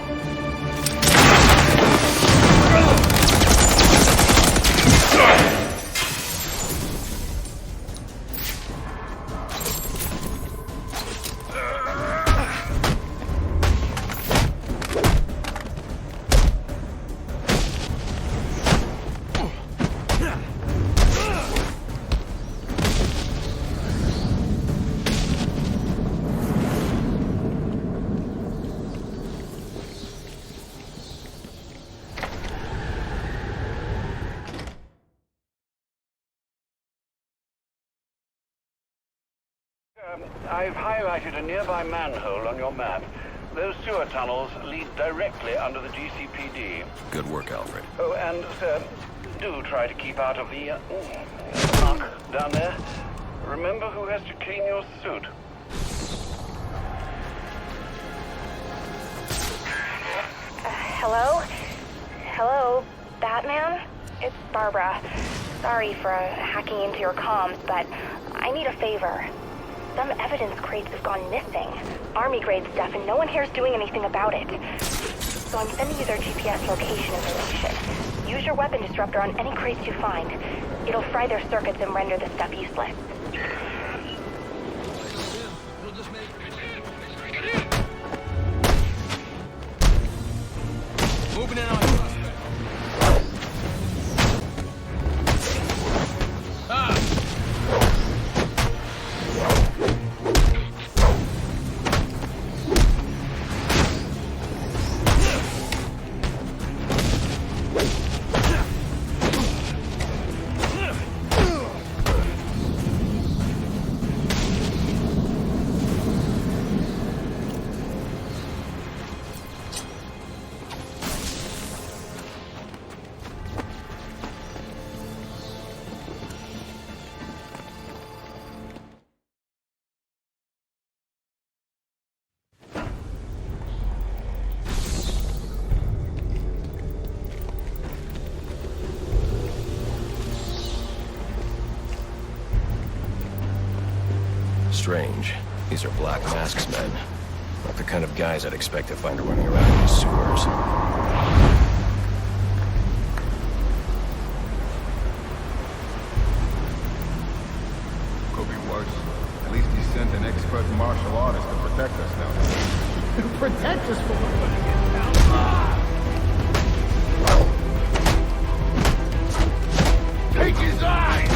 I've highlighted a nearby manhole on your map. Those sewer tunnels lead directly under the GCPD. Good work, Alfred. Oh, and, sir, do try to keep out of the muck down there. Remember who has to clean your suit. Hello? Hello, Batman? It's Barbara. Sorry for hacking into your comms, but I need a favor. Some evidence crates have gone missing. Army-grade stuff, and no one here's doing anything about it. so I'm sending you their GPS location information. Use your weapon disruptor on any crates you find. It'll fry their circuits and render the stuff useless. Moving in on you. Strange. These are Black Mask's men. Not the kind of guys I'd expect to find running around in these sewers. Could be worse. At least he sent an expert martial artist to protect us now. Protect us from what's gonna get down. Take his eye!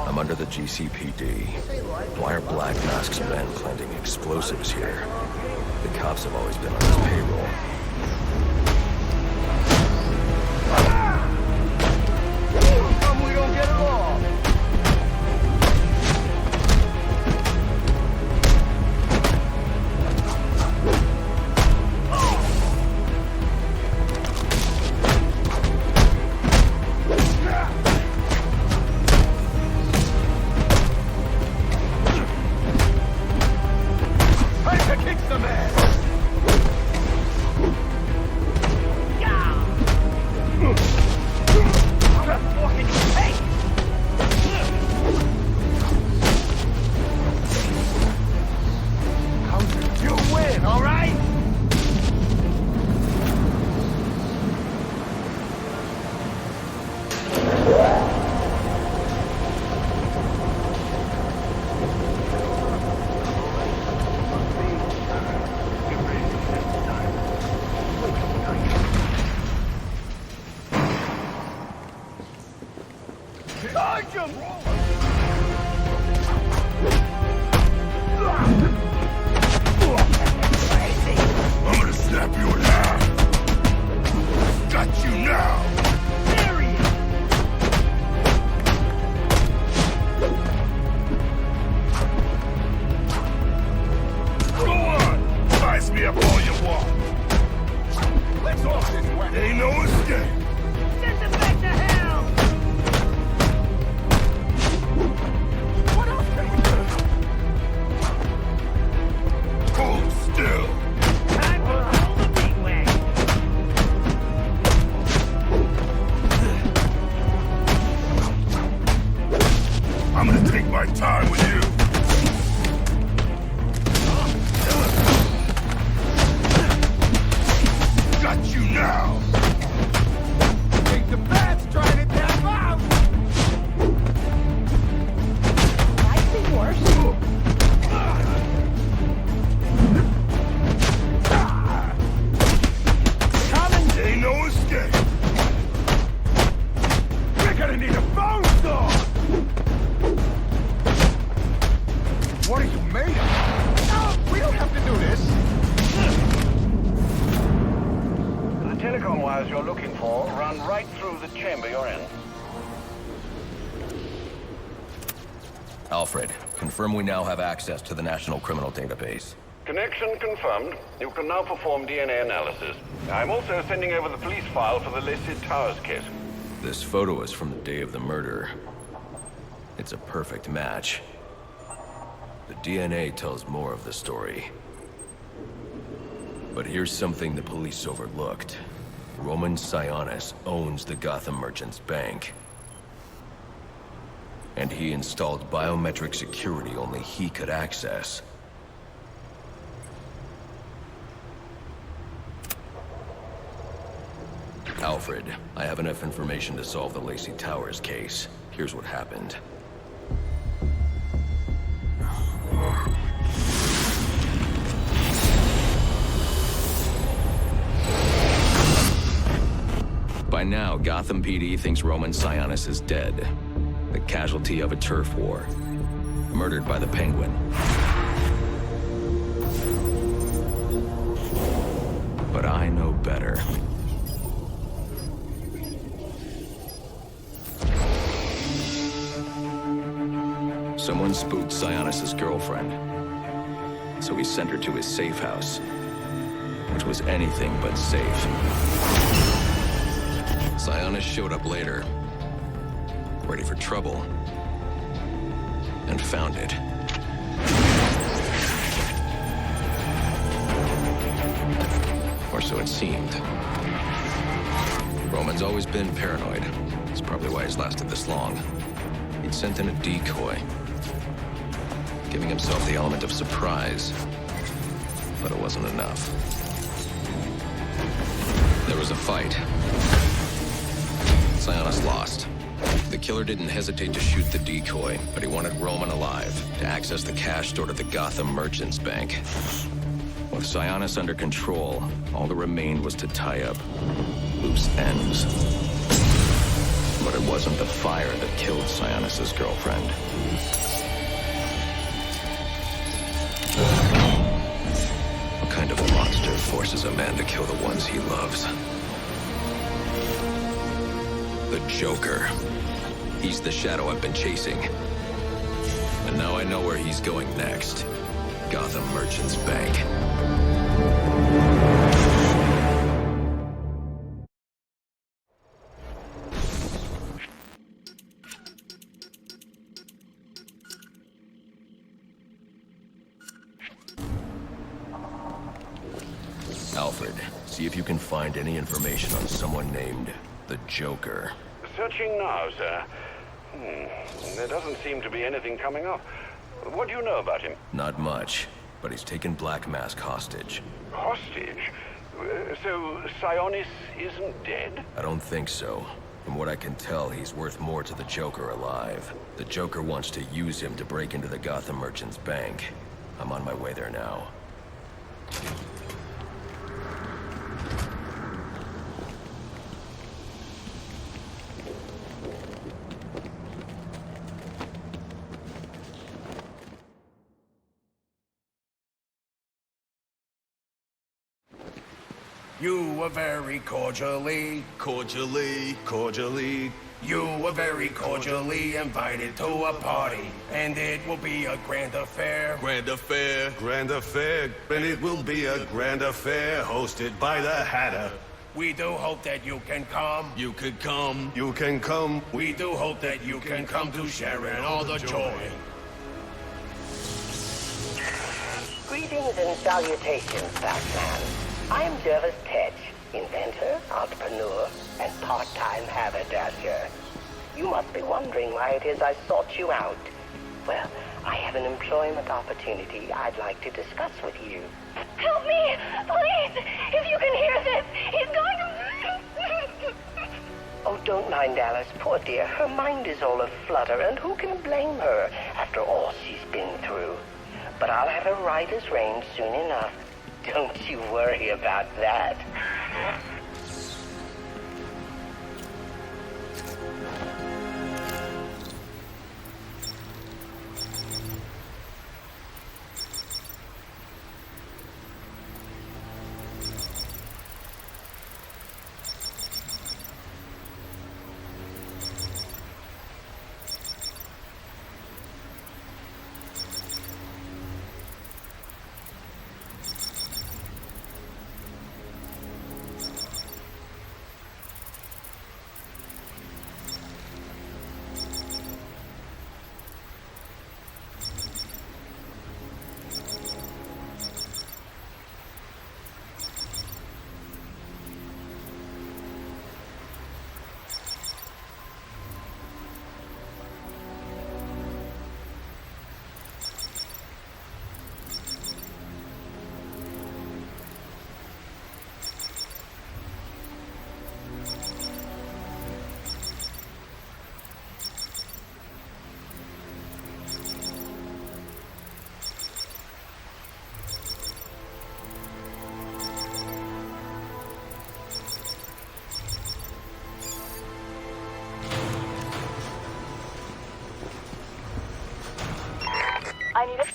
I'm under the GCPD. Why are Black Mask's men planting explosives here? The cops have always been on his payroll. I'm gonna snap you in half. Got you now. There he is! Go on. Size me up all you want. Let's off this way. Ain't no escape. Send them back to hell! What else can we do? Hold still. Time to roll the meat wagon! I'm gonna take my time with you. Got you now. Think the bat's trying to tap out! I've seen worse. Ain't no escape. We're gonna need a bone saw. What are you made of? No, we don't have to do this. The telecom wires you're looking for run right through the chamber you're in. Alfred, confirm we now have access to the National Criminal Database. Connection confirmed. You can now perform DNA analysis. I'm also sending over the police file for the Lacey Towers case. This photo is from the day of the murder. It's a perfect match. The DNA tells more of the story. But here's something the police overlooked. Roman Sionis owns the Gotham Merchants Bank. And he installed biometric security only he could access. Alfred, I have enough information to solve the Lacey Towers case. Here's what happened. By now, Gotham PD thinks Roman Sionis is dead. The casualty of a turf war. Murdered by the Penguin. But I know better. Someone spooked Sionis' girlfriend. So he sent her to his safe house. Which was anything but safe. Sionis showed up later. Ready for trouble. And found it. Or so it seemed. Roman's always been paranoid. That's probably why he's lasted this long. He'd sent in a decoy. Giving himself the element of surprise. But it wasn't enough. There was a fight. Sionis lost. The killer didn't hesitate to shoot the decoy, but he wanted Roman alive to access the cash stored at the Gotham Merchants Bank. With Sionis under control, all that remained was to tie up loose ends. But it wasn't the fire that killed Sionis' girlfriend. What kind of monster forces a man to kill the ones he loves? The Joker. He's the shadow I've been chasing. And now I know where he's going next. Gotham Merchants Bank. Alfred, see if you can find any information on someone named the Joker. Searching now, sir. There doesn't seem to be anything coming up. What do you know about him? Not much, but he's taken Black Mask hostage. Hostage? So Sionis isn't dead? I don't think so. From what I can tell, he's worth more to the Joker alive. The Joker wants to use him to break into the Gotham Merchants Bank. I'm on my way there now. You were very cordially, you were very cordially invited to a party, and it will be a grand affair. Grand affair, and it will be a grand affair hosted by the Hatter. We do hope that you can come. You can come. We do hope that you can come to share in all the joy. Greetings and salutations, Batman. I'm Jervis Tetch, inventor, entrepreneur, and part-time haberdasher. You must be wondering why it is I sought you out. Well, I have an employment opportunity I'd like to discuss with you. Help me! Please! If you can hear this, he's going to... Oh, don't mind Alice, poor dear. Her mind is all aflutter, and who can blame her after all she's been through? But I'll have her right as rain soon enough. Don't you worry about that. I need it.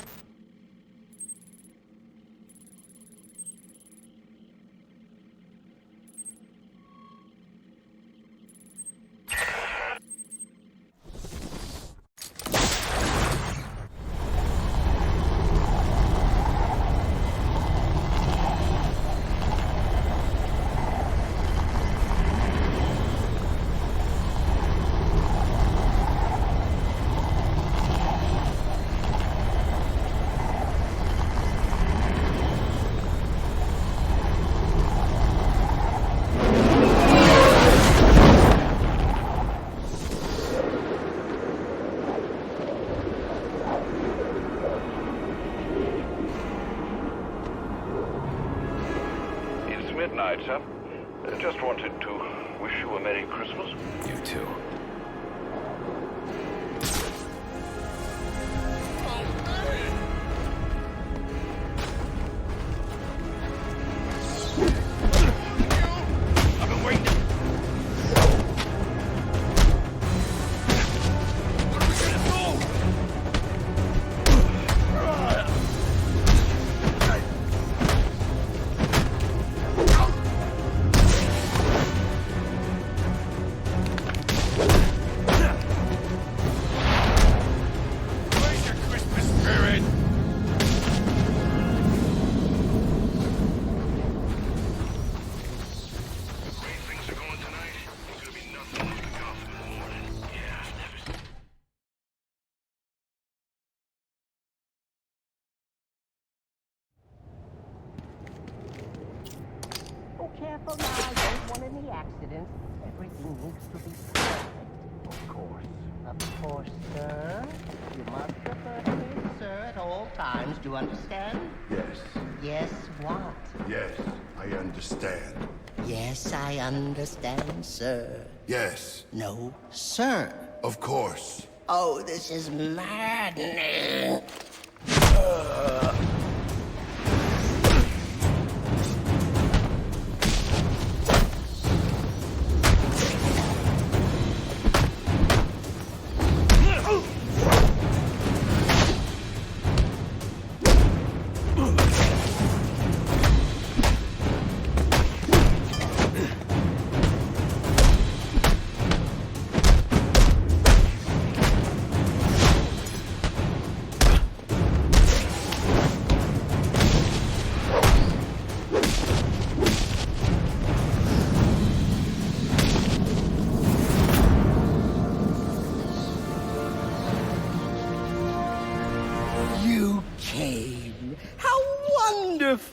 Midnight, sir. Just wanted to wish you a Merry Christmas. You too. I've been waiting. What are we gonna do? Careful now, don't want any accidents. Everything needs to be perfect. Of course. Of course, sir. You must refer to me, sir, at all times. Do you understand? Yes. Yes, what? Yes, I understand. Yes, I understand, sir. Yes. No, sir. Of course. Oh, this is maddening.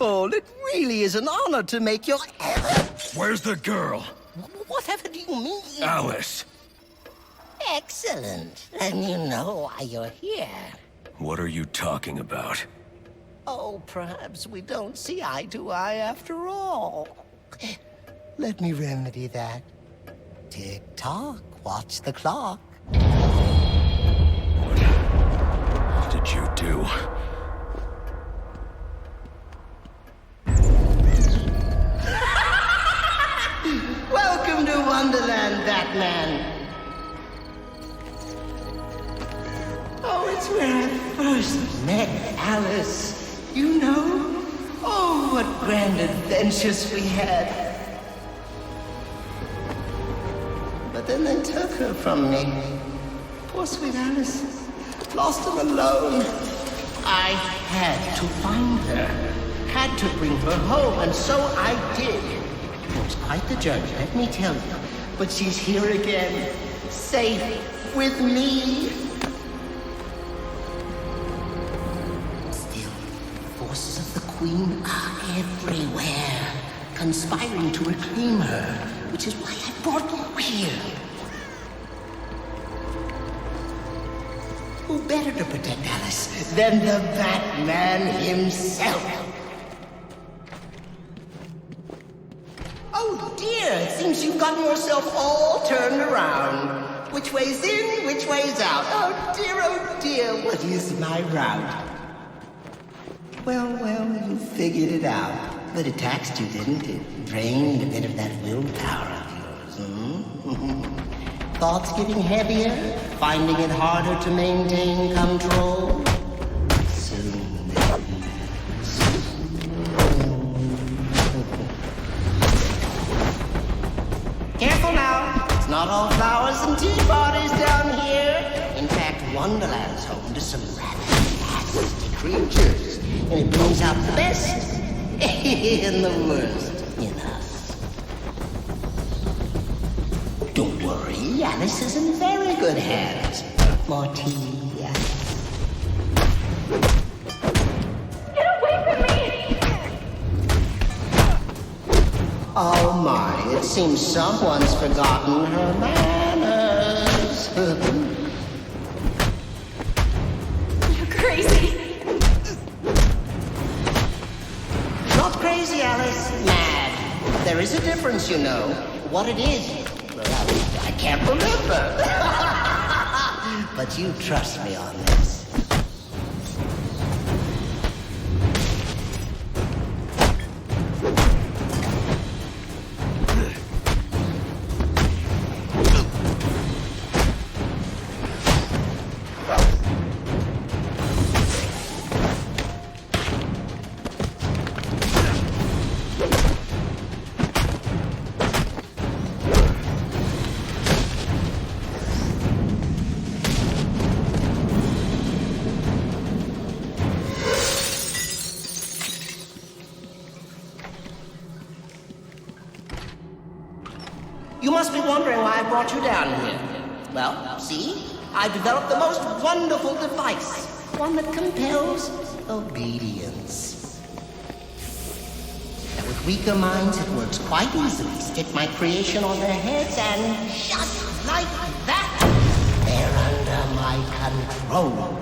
Gerald, it really is an honor to make your... Where's the girl? Whatever do you mean? Alice. Excellent. And you know why you're here. What are you talking about? Oh, perhaps we don't see eye to eye after all. Let me remedy that. Tick-tock, watch the clock. What did you do? Welcome to Wonderland, Batman. Oh, it's where I first met Alice. You know? Oh, what grand adventures we had. But then they took her from me. Poor sweet Alice. Lost and alone. I had to find her. Had to bring her home, and so I did. It was quite the journey, let me tell you. But she's here again. Safe with me. Forces of the Queen are everywhere, conspiring to reclaim her, which is why I brought you here. Who better to protect Alice than the Batman himself? Oh dear, it seems you've gotten yourself all turned around. Which way's in, which way's out? Oh dear, what is my route? Well, you figured it out. But it taxed you, didn't it? Drained a bit of that willpower of yours, Thoughts getting heavier? Finding it harder to maintain control? Soon. Careful now. It's not all flowers and tea parties down here. In fact, Wonderland's home to some rather nasty creatures. And it brings out the best and the worst in us. Don't worry, Alice is in very good hands. More tea, Alice. Get away from me! Oh my, it seems someone's forgotten her manners. You're crazy. Not crazy, Alice. Mad. There is a difference, you know. What it is, well, I can't remember. But you trust me on this. You must be wondering why I brought you down here. Well, see? I've developed the most wonderful device. One that compels obedience. And with weaker minds, it works quite easily. Stick my creation on their heads and just like that, they're under my control.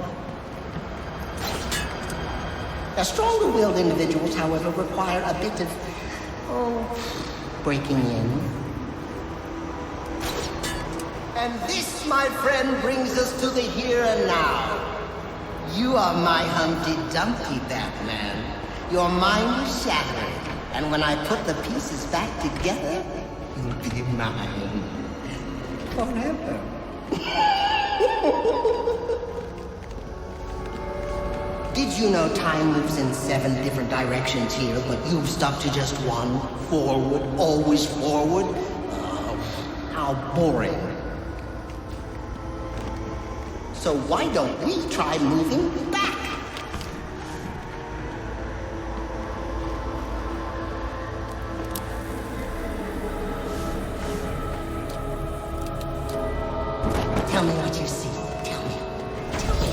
Now, stronger-willed individuals, however, require a bit of, breaking in. And this, my friend, brings us to the here and now. You are my Humpty Dumpty, Batman. Your mind is shattered, and when I put the pieces back together, you'll be mine. Forever. Did you know time moves in 7 different directions here, but you've stuck to just one? Forward, always forward? Oh, how boring. So why don't we try moving back? Tell me what you see.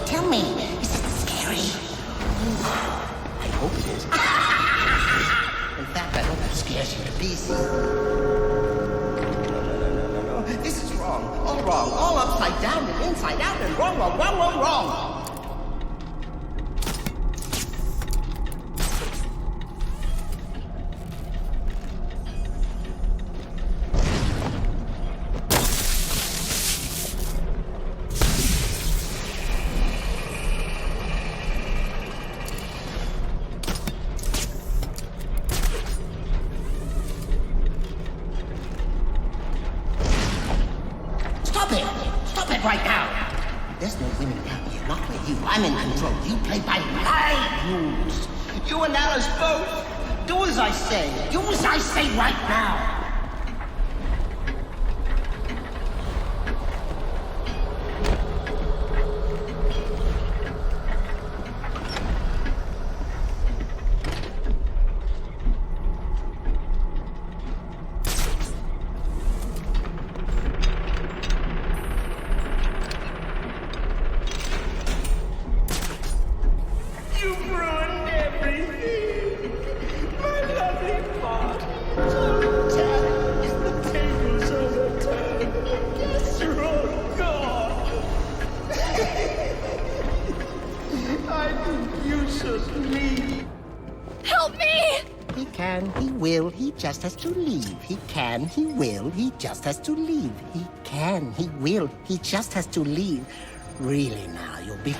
Tell me. Is it scary? I hope it is. fellow that scares you to pieces. No. This is wrong. All upside down and inside out and wrong. Stop it right now! There's no winning out here, not with you. I'm in control. You play by my rules. You and Alice both. Do as I say. Do as I say right now. Help me! He can, he will, he just has to leave. He can, he will, he just has to leave. He can, he will, he just has to leave. Really now, you'll be...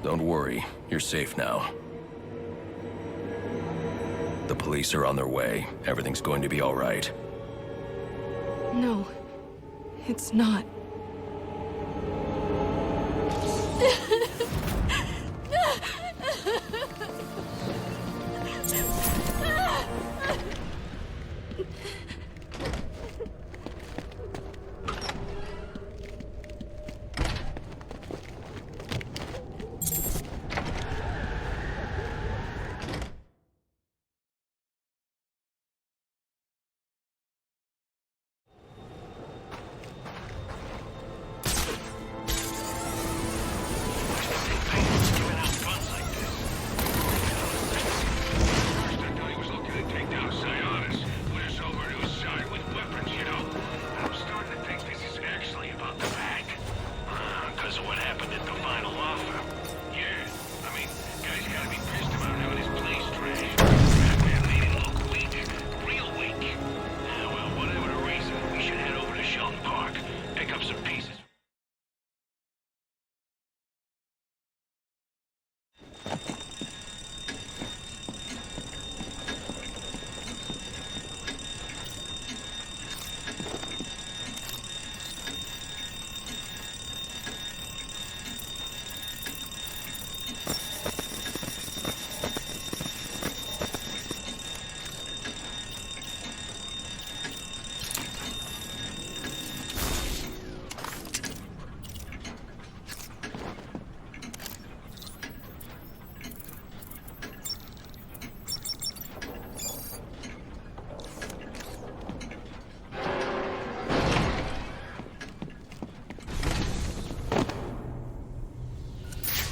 Don't worry, you're safe now. The police are on their way. Everything's going to be all right. No, it's not.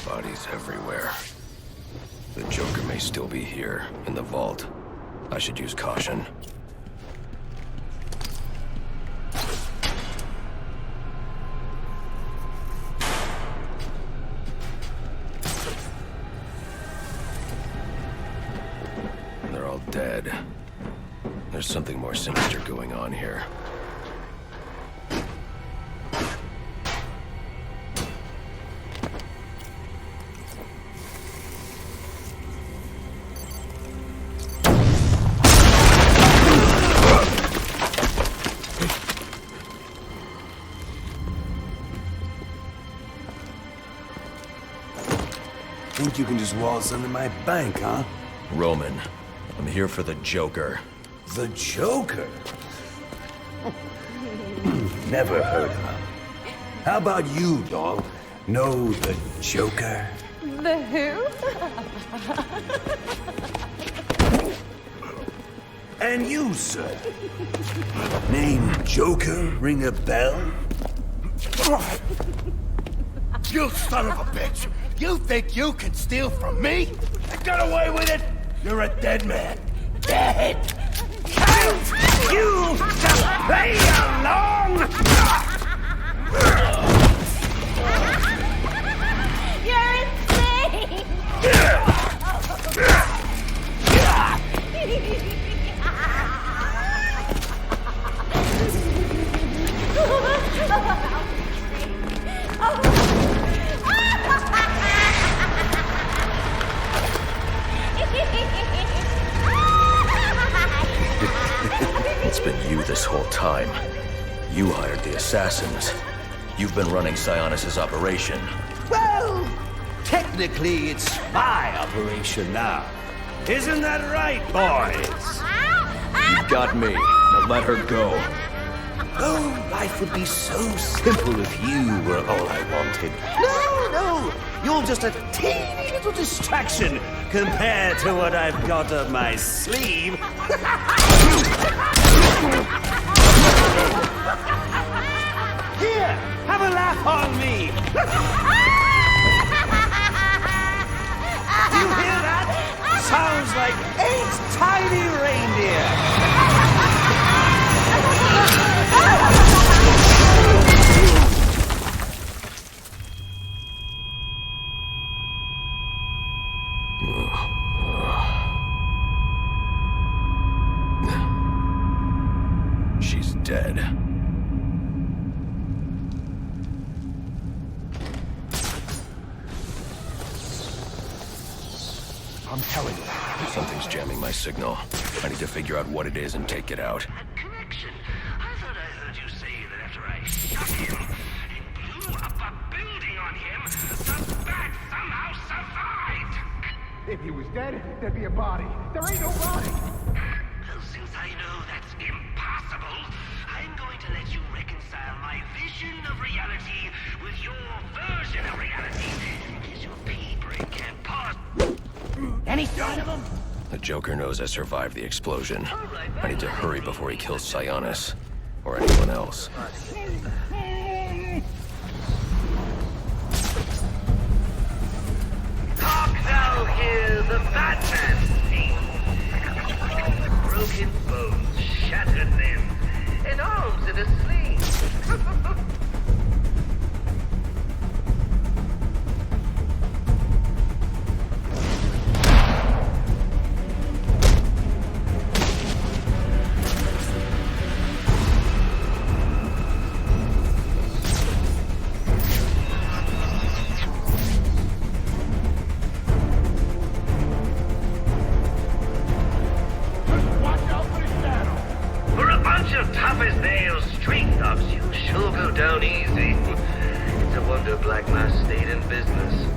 Bodies everywhere. The Joker may still be here, in the vault. I should use caution. They're all dead. There's something more sinister going on here. Think you can just waltz under my bank, huh? Roman, I'm here for the Joker. The Joker? Never heard of him. How about you, dog? Know the Joker? The who? And you, sir? Name Joker ring a bell? You son of a bitch! You think you can steal from me? I got away with it? You're a dead man. Dead! Can't you just play along? You're insane! It's been you this whole time. You hired the assassins. You've been running Sionis' operation. Well, technically it's my operation now. Isn't that right, boys? You got me. Now let her go. Oh, life would be so simple if you were all I wanted. No, you're just a teeny little distraction compared to what I've got up my sleeve. Here, have a laugh on me. Do you hear that? Sounds like 8 tiny reindeer. She's dead. I'm telling you. Something's jamming my signal. I need to figure out what it is and take it out. Connection. I thought I heard you say that after I shot him and blew up a building on him, the bat somehow survived. If he was dead, there'd be a body. There ain't no body. Well, since I know that's impossible, I'm going to let you reconcile my vision of reality with your version of reality. Because your pea brain can't pause. Any sign of him? The Joker knows I survived the explosion. I need to hurry before he kills Sionis. Or anyone else. Hark thou here, the Batman sings. Broken bones, shattered limbs, and arms in a sling. Tough as nails street thugs, you sure go down easy. It's a wonder Black Mass stayed in business.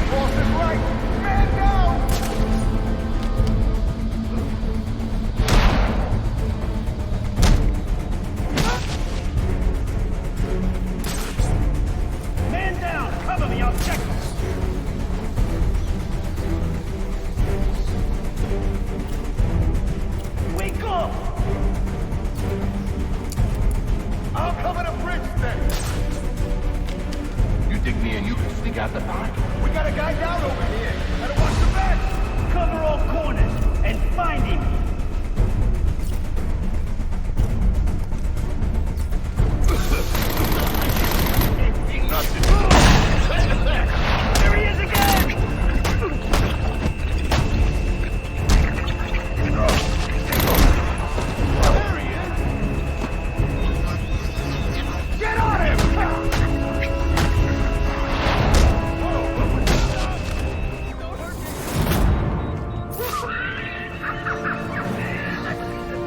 Boss is right. Man down! Man down! Cover me, I'll check them! Wake up! I'll cover the bridge then. You think me and you can sneak out the back? We got a guy down over here. Gotta watch the back. Cover all corners and find him! There he is again! There he is. Get on him!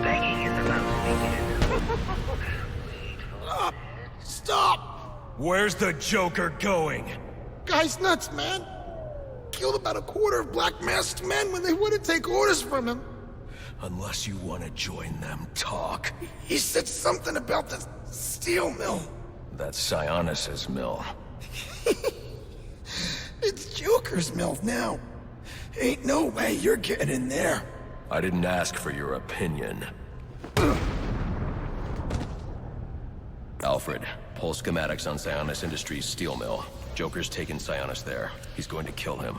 Begging is about to begin. Stop! Where's the Joker going? Guy's nuts, man. Killed about a quarter of Black Masked men when they wouldn't take orders from him. Unless you want to join them, talk. He said something about the steel mill. That's Sionis' mill. It's Joker's mill now. Ain't no way you're getting in there. I didn't ask for your opinion. Alfred, pull schematics on Sionis Industries' steel mill. Joker's taken Sionis there. He's going to kill him.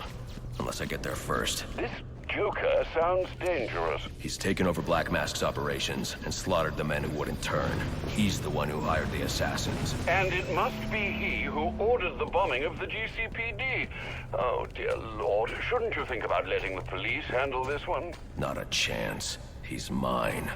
Unless I get there first. This Joker sounds dangerous. He's taken over Black Mask's operations and slaughtered the men who wouldn't turn. He's the one who hired the assassins. And it must be he who ordered the bombing of the GCPD. Oh, dear Lord. Shouldn't you think about letting the police handle this one? Not a chance. He's mine.